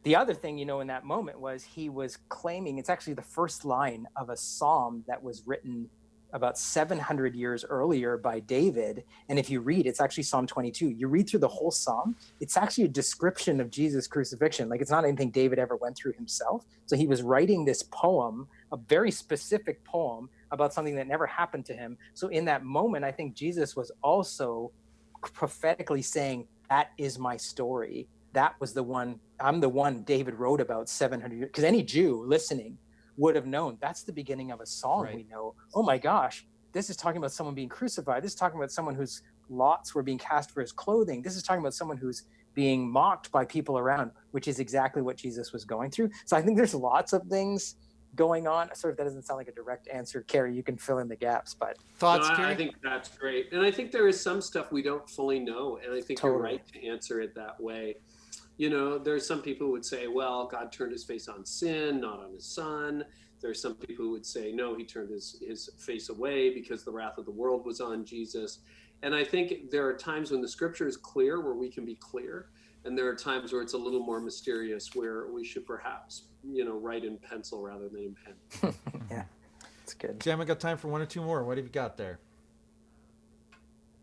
The other thing, in that moment was he was claiming, it's actually the first line of a psalm that was written about 700 years earlier by David. And if you read, it's actually Psalm 22. You read through the whole Psalm, it's actually a description of Jesus' crucifixion. Like, it's not anything David ever went through himself. So he was writing this poem, a very specific poem about something that never happened to him. So in that moment, I think Jesus was also prophetically saying, that is my story. That was the one, I'm the one David wrote about 700 years, because any Jew listening would have known that's the beginning of a song. Right. We know, oh my gosh, this is talking about someone being crucified. This is talking about someone whose lots were being cast for his clothing. This is talking about someone who's being mocked by people around, which is exactly what Jesus was going through. So I think there's lots of things going on. Sort of, that doesn't sound like a direct answer. Carrie, you can fill in the gaps, but thoughts, no, Carrie? I think that's great. And I think there is some stuff we don't fully know. And I think You're right to answer it that way. You know, there's some people who would say, well, God turned his face on sin, not on his son. There's some people who would say, no, he turned his face away because the wrath of the world was on Jesus. And I think there are times when the scripture is clear where we can be clear. And there are times where it's a little more mysterious, where we should perhaps, write in pencil rather than in pen. Yeah, that's good. Jen, we got time for one or two more. What have you got there?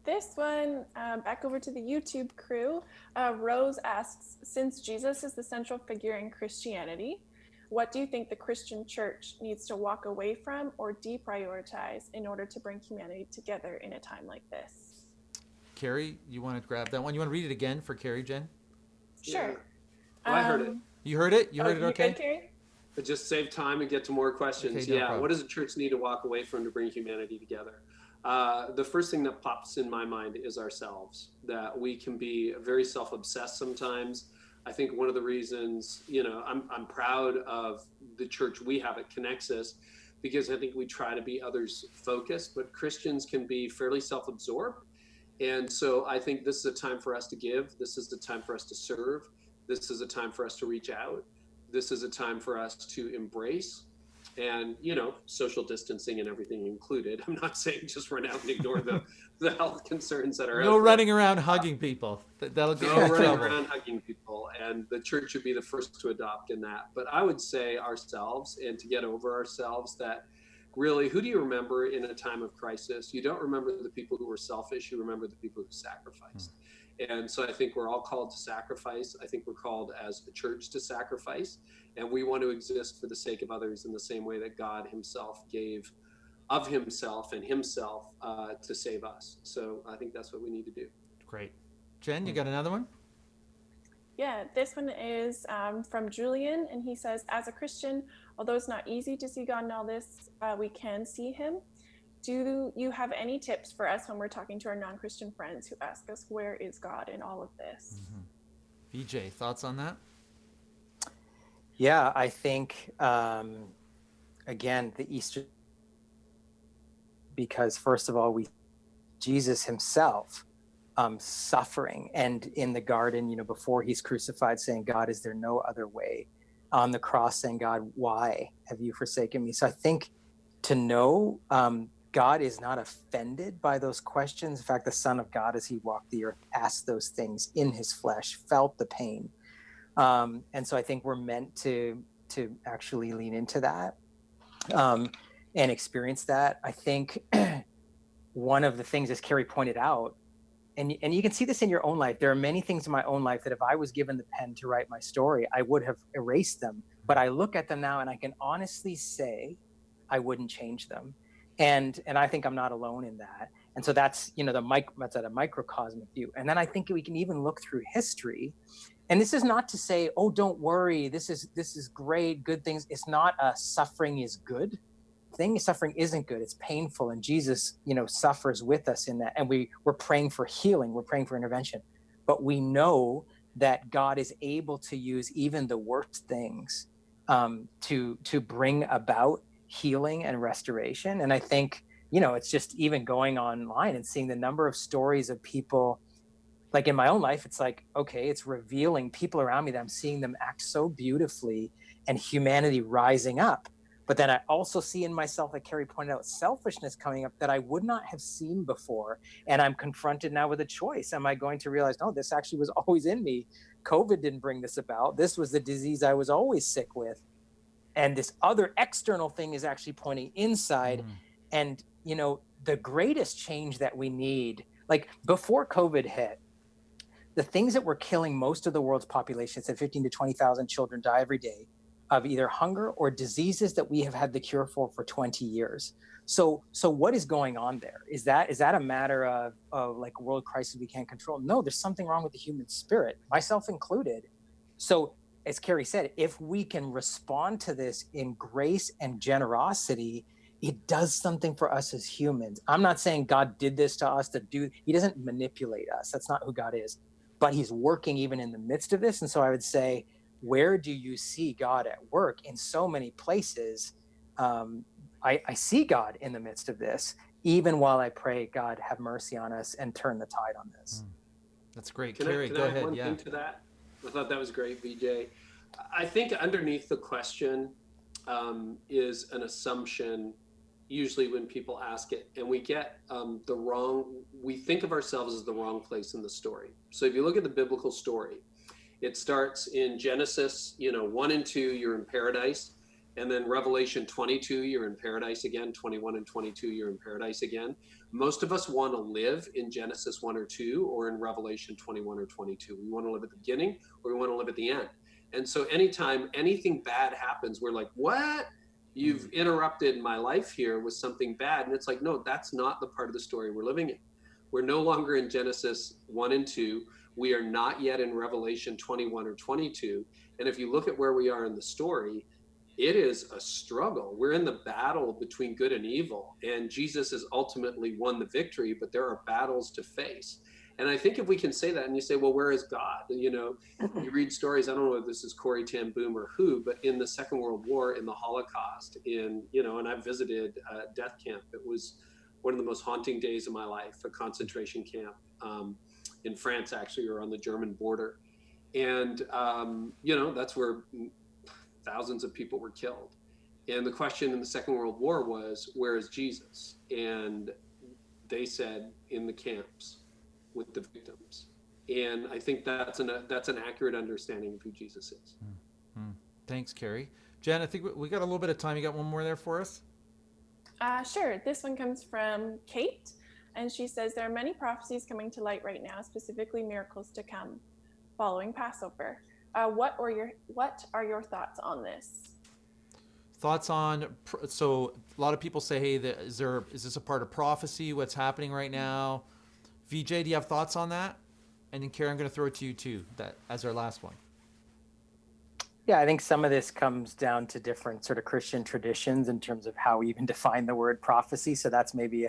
This one, back over to the YouTube crew. Rose asks, since Jesus is the central figure in Christianity, what do you think the Christian church needs to walk away from or deprioritize in order to bring humanity together in a time like this? Carrie, you want to grab that one? You want to read it again for Carrie, Jen? Sure. Yeah. Well, I heard it. You heard it? You heard it okay? Good, Carrie? But just save time and get to more questions. Okay, no problem. What does the church need to walk away from to bring humanity together? The first thing that pops in my mind is ourselves, that we can be very self-obsessed sometimes. I think one of the reasons, I'm proud of the church we have at Connexus, because I think we try to be others focused, but Christians can be fairly self-absorbed. And so I think this is a time for us to give. This is the time for us to serve. This is a time for us to reach out. This is a time for us to embrace. And, social distancing and everything included. I'm not saying just run out and ignore the health concerns that are out there. No running around hugging people. That'll get no running around hugging people. And the church should be the first to adopt in that. But I would say ourselves, and to get over ourselves, that really, who do you remember in a time of crisis? You don't remember the people who were selfish. You remember the people who sacrificed. And so I think we're all called to sacrifice. I think we're called as a church to sacrifice. And we want to exist for the sake of others in the same way that God himself gave of himself and himself to save us. So I think that's what we need to do. Great. Jen, you got another one? Yeah, this one is from Julian, and he says, as a Christian, although it's not easy to see God in all this, we can see him. Do you have any tips for us when we're talking to our non-Christian friends who ask us, where is God in all of this? Vijay, thoughts on that? Yeah, I think, again, the Easter, because first of all, Jesus himself suffering, and in the garden, before he's crucified, saying, God, is there no other way? On the cross saying, God, why have you forsaken me? So I think to know God is not offended by those questions. In fact, the Son of God, as he walked the earth, asked those things in his flesh, felt the pain. And so I think we're meant to actually lean into that and experience that. I think one of the things, as Carrie pointed out, and you can see this in your own life, there are many things in my own life that if I was given the pen to write my story, I would have erased them. But I look at them now and I can honestly say I wouldn't change them. And I think I'm not alone in that. And so that's, that's at a microcosmic view. And then I think we can even look through history. And this is not to say, oh, don't worry, this is great, good things. It's not a suffering is good thing. Suffering isn't good. It's painful. And Jesus, suffers with us in that. And we're praying for healing. We're praying for intervention. But we know that God is able to use even the worst things to bring about healing and restoration. And I think, it's just even going online and seeing the number of stories of people, like in my own life, it's like, okay, it's revealing people around me that I'm seeing them act so beautifully and humanity rising up. But then I also see in myself, like Carrie pointed out, selfishness coming up that I would not have seen before. And I'm confronted now with a choice. Am I going to realize, no, this actually was always in me. COVID didn't bring this about. This was the disease I was always sick with. And this other external thing is actually pointing inside. And, the greatest change that we need, like before COVID hit, the things that were killing most of the world's population, said 15 to 20,000 children die every day of either hunger or diseases that we have had the cure for 20 years. So what is going on there? Is that a matter of like world crisis we can't control? No, there's something wrong with the human spirit, myself included. So as Carrie said, if we can respond to this in grace and generosity, it does something for us as humans. I'm not saying God did this to us he doesn't manipulate us. That's not who God is, but he's working even in the midst of this. And so I would say, where do you see God at work? In so many places, I see God in the midst of this, even while I pray, God, have mercy on us and turn the tide on this. That's great. Can Carrie, I go add ahead. one thing to that? I thought that was great, Vijay. I think underneath the question is an assumption, usually when people ask it, and we get we think of ourselves as the wrong place in the story. So if you look at the biblical story, it starts in Genesis, 1 and 2, you're in paradise. And then Revelation 22, you're in paradise again. 21 and 22, you're in paradise again. Most of us want to live in Genesis 1 or 2 or in Revelation 21 or 22. We want to live at the beginning or we want to live at the end. And so anytime anything bad happens, we're like, what? You've interrupted my life here with something bad. And it's like, no, that's not the part of the story we're living in. We're no longer in Genesis 1 and 2. We are not yet in Revelation 21 or 22. And if you look at where we are in the story, it is a struggle. We're in the battle between good and evil, and Jesus has ultimately won the victory, but there are battles to face. And I think if we can say that, and you say, well, where is God? You read stories, I don't know if this is Corrie ten Boom or who, but in the Second World War, in the Holocaust, and I've visited a death camp. It was one of the most haunting days of my life, a concentration camp in France, actually, or on the German border. And, that's where thousands of people were killed. And the question in the Second World War was, where is Jesus? And they said, in the camps with the victims. And I think that's an accurate understanding of who Jesus is. Mm-hmm. Thanks, Carrie. Jen, I think we got a little bit of time. You got one more there for us? Sure. This one comes from Kate. And she says, there are many prophecies coming to light right now, specifically miracles to come following Passover. What are your thoughts on this? Thoughts on, so a lot of people say, hey, is this a part of prophecy? What's happening right now? Vijay, do you have thoughts on that? And then Carrie, I'm going to throw it to you too, that as our last one. Yeah, I think some of this comes down to different sort of Christian traditions in terms of how we even define the word prophecy. So that's maybe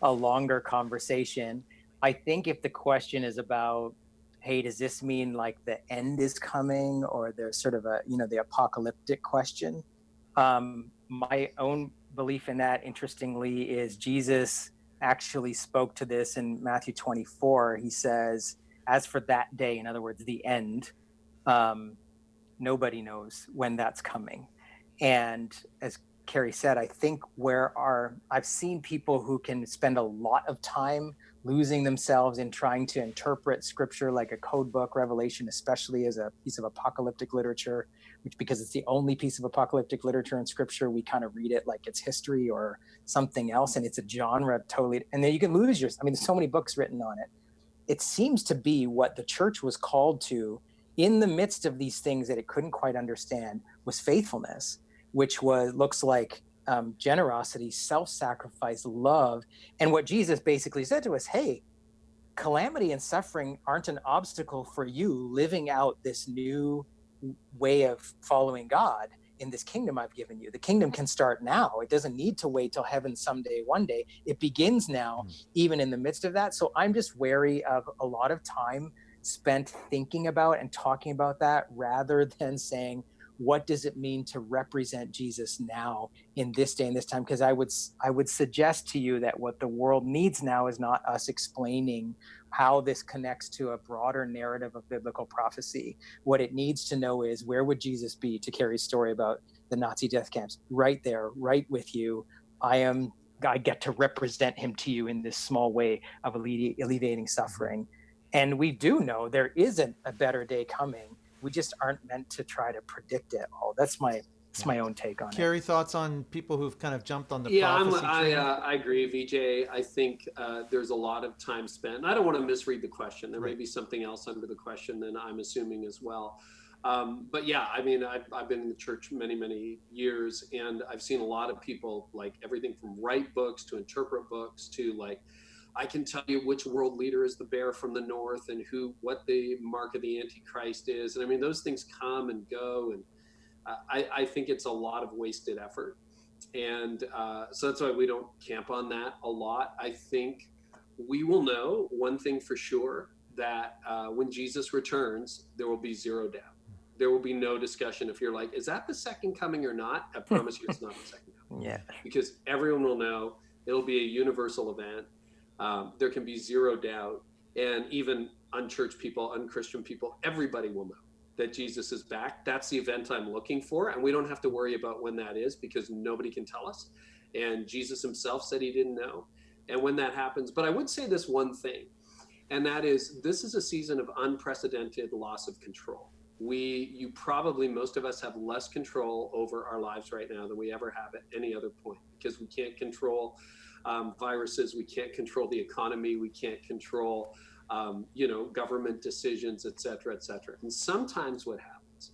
a longer conversation. I think if the question is about, hey, does this mean like the end is coming, or there's sort of the apocalyptic question? My own belief in that, interestingly, is Jesus actually spoke to this in Matthew 24. He says, as for that day, in other words, the end, nobody knows when that's coming. And as Carrie said, I think I've seen people who can spend a lot of time losing themselves in trying to interpret scripture like a code book, Revelation, especially as a piece of apocalyptic literature, because it's the only piece of apocalyptic literature in scripture, we kind of read it like it's history or something else, and it's a genre totally, and then you can lose there's so many books written on it. It seems to be what the church was called to in the midst of these things that it couldn't quite understand was faithfulness, which looks like generosity, self-sacrifice, love. And what Jesus basically said to us, hey, calamity and suffering aren't an obstacle for you living out this new way of following God in this kingdom I've given you. The kingdom can start now. It doesn't need to wait till heaven someday, one day. It begins now, even in the midst of that. So I'm just wary of a lot of time spent thinking about and talking about that, rather than saying, what does it mean to represent Jesus now in this day and this time? Because I would suggest to you that what the world needs now is not us explaining how this connects to a broader narrative of biblical prophecy. What it needs to know is, where would Jesus be, to Carrie's story about the Nazi death camps? Right there, right with you. I get to represent him to you in this small way of alleviating suffering. And we do know there isn't a better day coming. We just aren't meant to try to predict it all. That's my It's my own take on it. Carrie, thoughts on people who've kind of jumped on the prophecy train? I agree, Vijay. I think there's a lot of time spent. I don't want to misread the question. There may be something else under the question than I'm assuming as well. But yeah, I mean, I've been in the church many, many years, and I've seen a lot of people, like everything from write books to interpret books to like, I can tell you which world leader is the bear from the north and what the mark of the Antichrist is. And I mean, those things come and go. And I think it's a lot of wasted effort. And so that's why we don't camp on that a lot. I think we will know one thing for sure, that when Jesus returns, there will be zero doubt. There will be no discussion. If you're like, is that the second coming or not? I promise you it's not the second coming. Yeah. Because everyone will know. It'll be a universal event. There can be zero doubt. And even unchurched people, unchristian people, everybody will know that Jesus is back. That's the event I'm looking for. And we don't have to worry about when that is, because nobody can tell us. And Jesus himself said he didn't know. And when that happens, but I would say this one thing, and that is, this is a season of unprecedented loss of control. Most of us have less control over our lives right now than we ever have at any other point, because we can't control viruses, we can't control the economy, we can't control government decisions, et cetera, et cetera. And sometimes what happens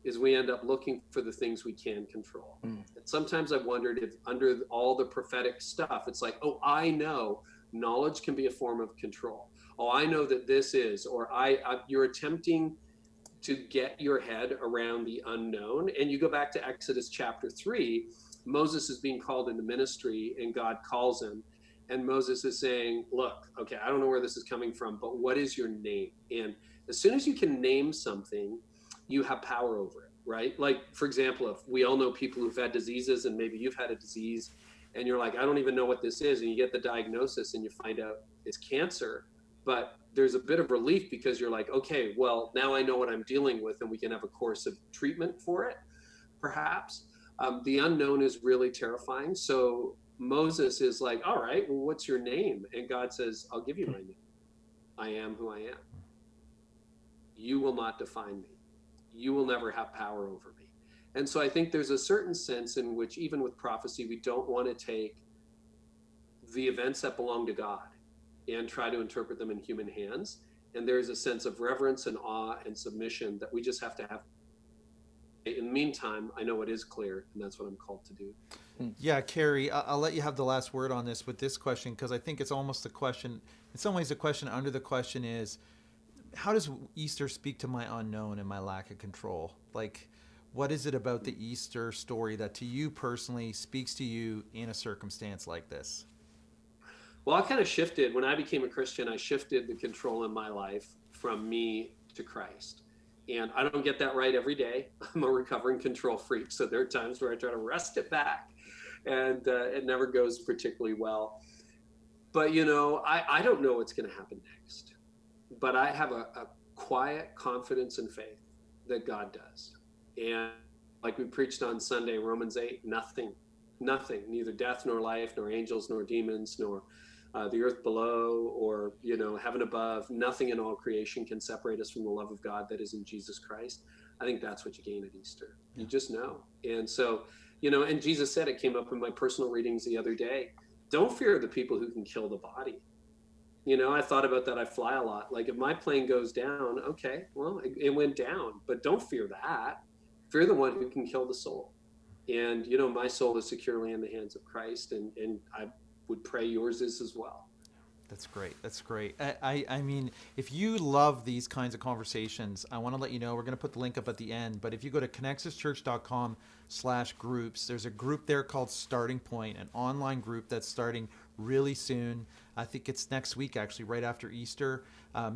is we end up looking for the things we can control. And sometimes I've wondered if under all the prophetic stuff, it's like, oh, I know knowledge can be a form of control. Oh, I know that this is, or you're attempting to get your head around the unknown. And you go back to Exodus chapter 3, Moses is being called into ministry and God calls him. And Moses is saying, look, okay, I don't know where this is coming from, but what is your name? And as soon as you can name something, you have power over it, right? Like, for example, if we all know people who've had diseases, and maybe you've had a disease and you're like, I don't even know what this is. And you get the diagnosis and you find out it's cancer, but there's a bit of relief because you're like, okay, well, now I know what I'm dealing with and we can have a course of treatment for it, perhaps. The unknown is really terrifying. So Moses is like, all right, well, what's your name? And God says, I'll give you my name. I am who I am. You will not define me. You will never have power over me. And so I think there's a certain sense in which, even with prophecy, we don't want to take the events that belong to God and try to interpret them in human hands. And there's a sense of reverence and awe and submission that we just have to have. In the meantime, I know it is clear, and that's what I'm called to do. Yeah, Carrie, I'll let you have the last word on this with this question, because I think it's almost a question, in some ways the question under the question is, how does Easter speak to my unknown and my lack of control? Like, what is it about the Easter story that to you personally speaks to you in a circumstance like this? Well, I kind of shifted. When I became a Christian, I shifted the control in my life from me to Christ. And I don't get that right every day. I'm a recovering control freak. So there are times where I try to wrest it back and it never goes particularly well. But, I don't know what's going to happen next. But I have a quiet confidence and faith that God does. And like we preached on Sunday, Romans 8, nothing, neither death nor life, nor angels, nor demons, nor the earth below, or, heaven above, nothing in all creation can separate us from the love of God that is in Jesus Christ. I think that's what you gain at Easter. You just know. And so, and Jesus said, it came up in my personal readings the other day, don't fear the people who can kill the body. I thought about that. I fly a lot. Like, if my plane goes down, okay, well, it went down, but don't fear that. Fear the one who can kill the soul. And, my soul is securely in the hands of Christ, and I would pray yours is as well. That's great. That's great. I mean, if you love these kinds of conversations, I want to let you know, we're going to put the link up at the end, but if you go to connexuschurch.com/groups, there's a group there called Starting Point, an online group that's starting really soon. I think it's next week, actually, right after Easter.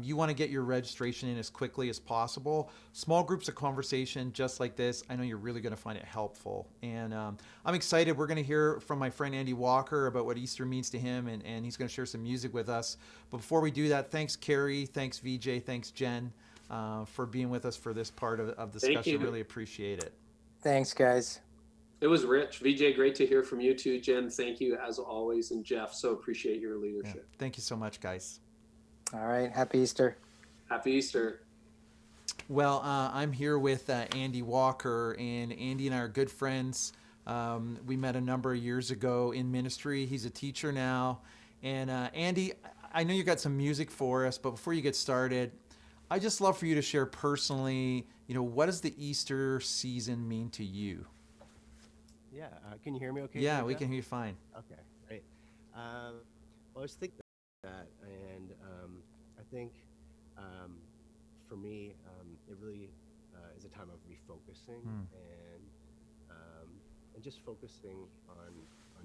You want to get your registration in as quickly as possible. Small groups of conversation just like this, I know you're really going to find it helpful. And I'm excited. We're going to hear from my friend Andy Walker about what Easter means to him, and he's going to share some music with us. But before we do that, thanks, Carrie. Thanks, Vijay. Thanks, Jen, for being with us for this part of the discussion. Really appreciate it. Thanks, guys. It was rich. Vijay, great to hear from you too. Jen, thank you as always. And Jeff, so appreciate your leadership. Yeah. Thank you so much, guys. All right. Happy Easter. Happy Easter. Well, I'm here with Andy Walker, and Andy and I are good friends. We met a number of years ago in ministry. He's a teacher now. And Andy, I know you got some music for us, but before you get started, I just love for you to share personally, what does the Easter season mean to you? Yeah, can you hear me okay? Yeah, we can hear you fine. Okay, great. Well, I was thinking about that, and I think for me, it really is a time of refocusing and just focusing on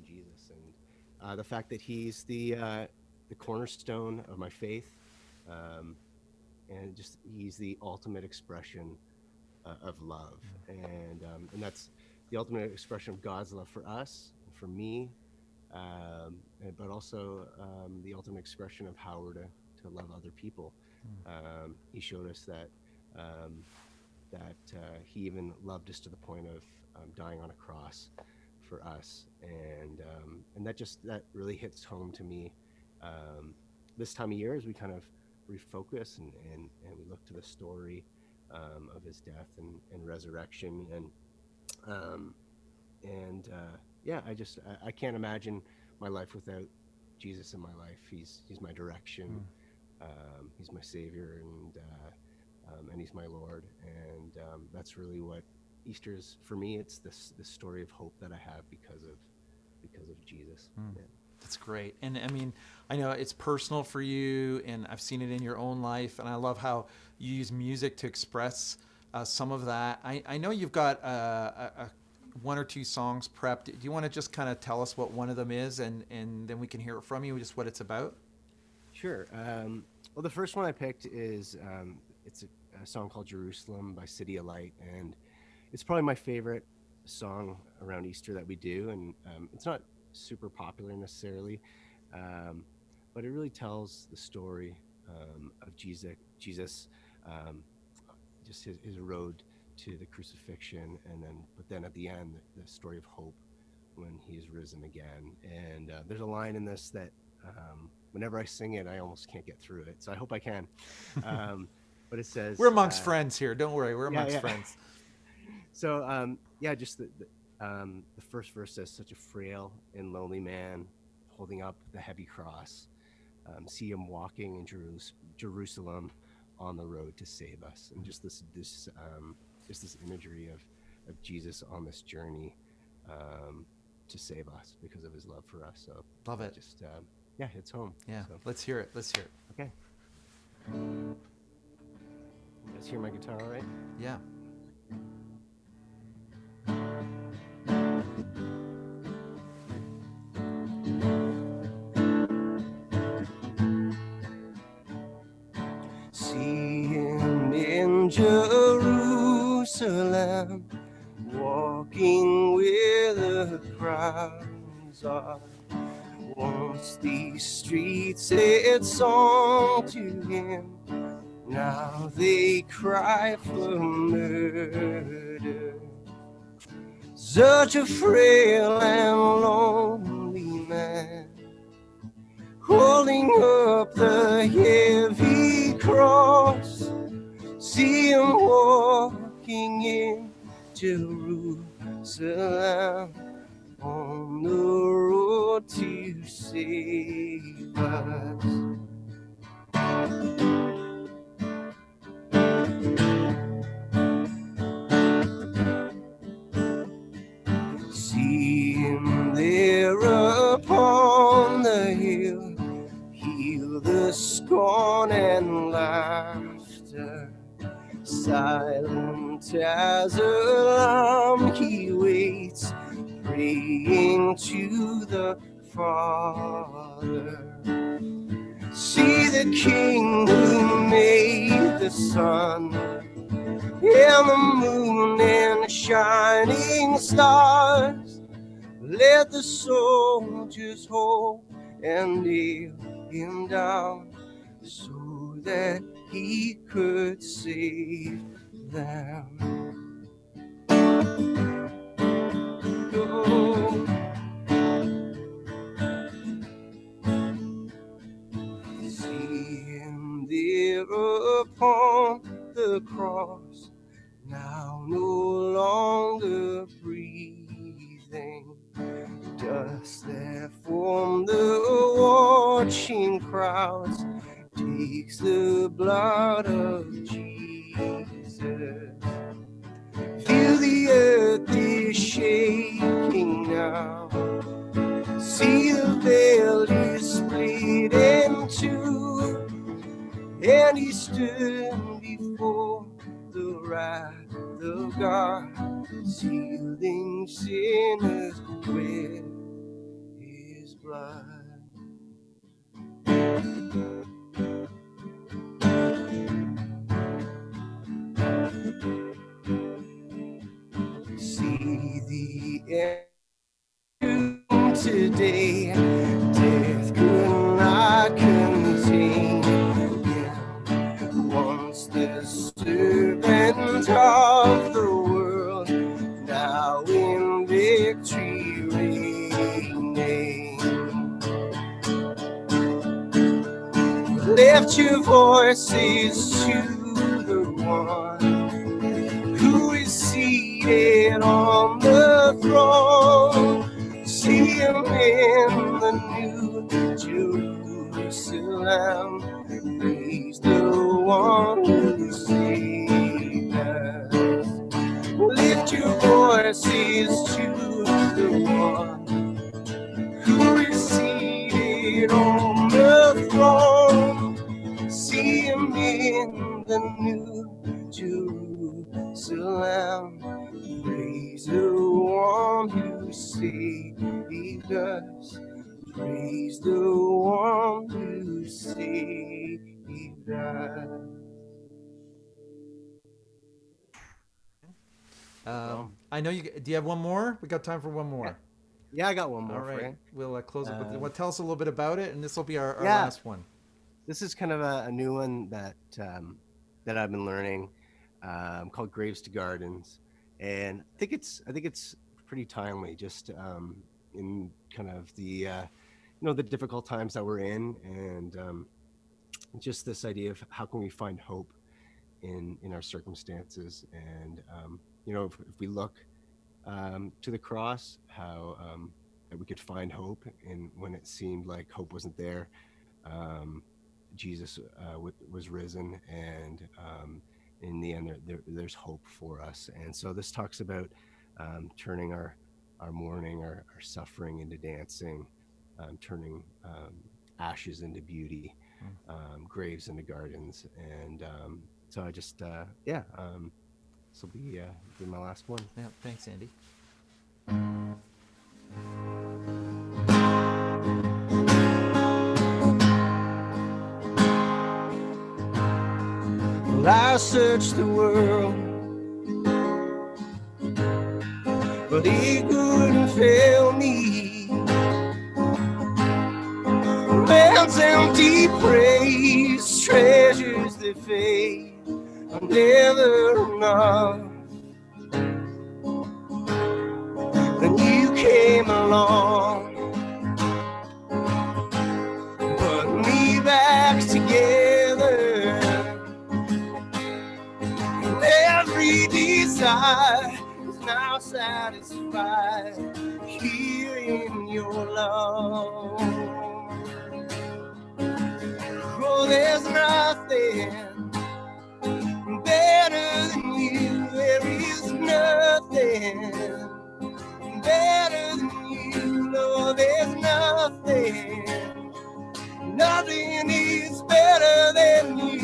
Jesus and the fact that He's the cornerstone of my faith, and just He's the ultimate expression of love, and that's the ultimate expression of God's love for us, for me, but also the ultimate expression of how we're to love other people. He showed us that He even loved us to the point of dying on a cross for us, and that really hits home to me this time of year as we kind of refocus and we look to the story of His death and resurrection, I can't imagine my life without Jesus in my life. He's my direction. He's my Savior, and He's my Lord, and that's really what Easter is for me. It's this story of hope that I have because of Jesus. Yeah. That's great. And I mean, I know it's personal for you, and I've seen it in your own life, and I love how you use music to express some of that. I know you've got a one or two songs prepped. Do you want to just kind of tell us what one of them is, and then we can hear it from you, just what it's about? Sure. Well, the first one I picked is it's a song called Jerusalem by City of Light, and it's probably my favorite song around Easter that we do, and it's not super popular necessarily, but it really tells the story of Jesus, just his road to the crucifixion, but then at the end, the story of hope when He is risen again. And there's a line in this that whenever I sing it, I almost can't get through it, so I hope I can. But it says, we're amongst friends here, don't worry, we're amongst friends. So just the first verse says, such a frail and lonely man holding up the heavy cross, see Him walking in Jerusalem on the road to save us. And just this imagery of Jesus on this journey to save us because of His love for us. So love it. Just hits home. Yeah, so. Let's hear it. Okay. You guys hear my guitar, all right? Yeah. See Him in Jerusalem, walking where the crowds are. Once these streets said song to Him, now they cry for murder. Such a frail and lonely man, holding up the heavy cross, see Him walking in Jerusalem on the road to save us. See Him there upon the hill, heal the scorn and laughter. Silent as a lamb He waits, praying to the Father. See the King who made the sun and the moon and shining stars. Let the soldiers hold and nail Him down so that He could save them. Oh. See Him there upon the cross, marching crowds takes the blood of Jesus. Feel the earth is shaking now. See the veil is split in two, and he stood before the wrath of God, sealing sinners with his blood. See the end today, death could not contain him. Once the servant of the world, now in victory reigning. Lift your voices to the one who is seated on the throne. See him in the new Jerusalem. Praise the one who saved us. Lift your voices to the one who is seated on the throne. See him in the new Jerusalem. Praise the one who saved us. Praise the one who saved us. I know you. Do you have one more? We got time for one more. Yeah, I got one more. All right, Frank. we'll close it with. Well, tell us a little bit about it, and this will be our last one. This is kind of a new one that that I've been learning, called Graves to Gardens, and I think it's pretty timely, just in kind of the the difficult times that we're in, and just this idea of how can we find hope in our circumstances, and if we look to the cross, how that we could find hope in when it seemed like hope wasn't there. Jesus was risen, and in the end there's hope for us. And so this talks about turning our mourning, our suffering into dancing, turning ashes into beauty, graves into gardens. And so I just this will be my last one. Yeah, thanks, Andy. I searched the world, but it couldn't fail me. Man's empty praise, treasures that fade, are never enough. Then you came along, put me back together. Every desire is now satisfied here in your love. Oh, there's nothing better than you. There is nothing better than you. No, there's nothing is better than you.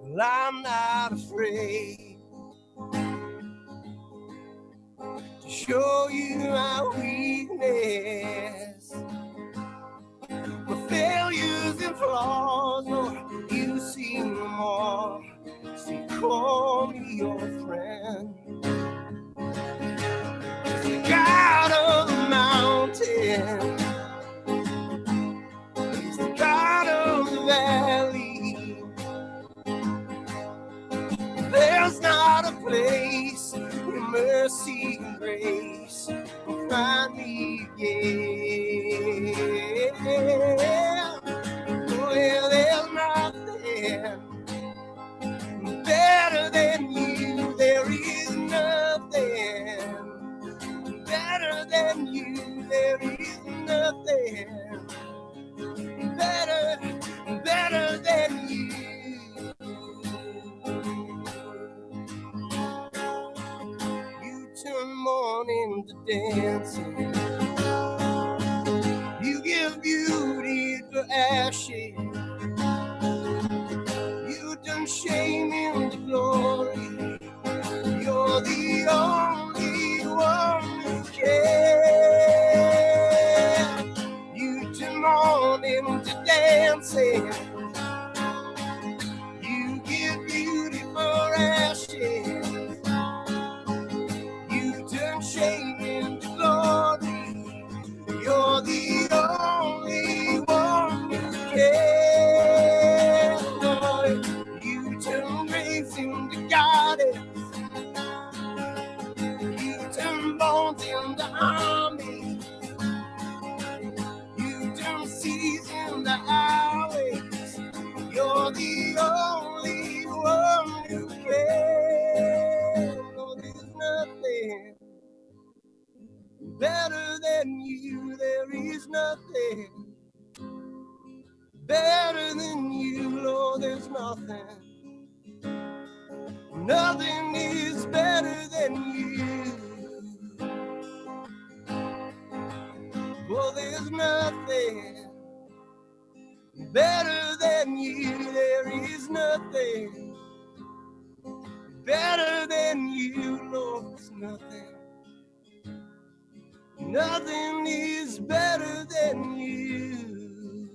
Well, I'm not afraid to show you my weakness, my failures and flaws. Lord, you see them all. So call me your friend. The God of the mountain, He's the God of the valley. There's not a place where mercy and grace will find me again. Oh, yeah, there's nothing better than you. There is into dancing. You give beauty to ashes. You turn shame into glory. You're the only one who cares. You turn mourning into dancing. You give beauty for ashes. You turn shame into glory. You're the only one who cares. Lord, you turn grace into goddess. You turn bones into army. You turn seas into highways. You're the only one who cares. No, there's nothing better than you. There is nothing better than you. Lord, there's nothing. Nothing is better than you. Well, there's nothing better than you. There is nothing better than you, Lord. There's nothing. Nothing is better than you.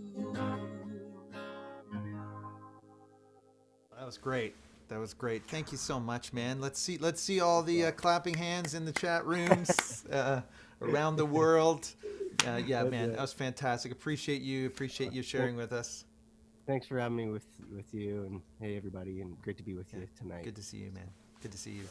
That was great. That was great. Thank you so much, man. Let's see all the clapping hands in the chat rooms around the world. Yeah, man, that was fantastic. Appreciate you sharing with us. Thanks for having me with you, and hey everybody, and great to be with you tonight. Good to see you, man. Good to see you.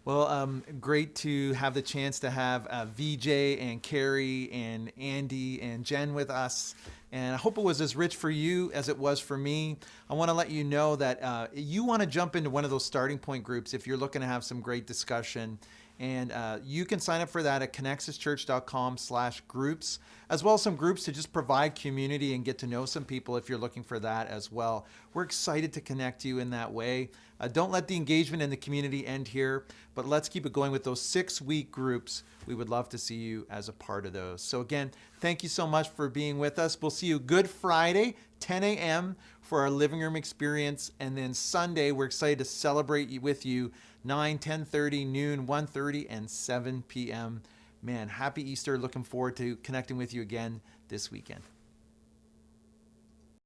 Well, great to have the chance to have Vijay and Carrie and Andy and Jen with us. And I hope it was as rich for you as it was for me. I want to let you know that you want to jump into one of those starting point groups if you're looking to have some great discussion. And you can sign up for that at connexuschurch.com/groups, as well as some groups to just provide community and get to know some people if you're looking for that as well. We're excited to connect you in that way. Don't let the engagement in the community end here, but let's keep it going with those 6-week groups. We would love to see you as a part of those. So again, thank you so much for being with us. We'll see you Good Friday, 10 a.m. for our living room experience. And then Sunday, we're excited to celebrate with you 9, 10:30, noon, 1:30, and 7 p.m. Man, happy Easter. Looking forward to connecting with you again this weekend.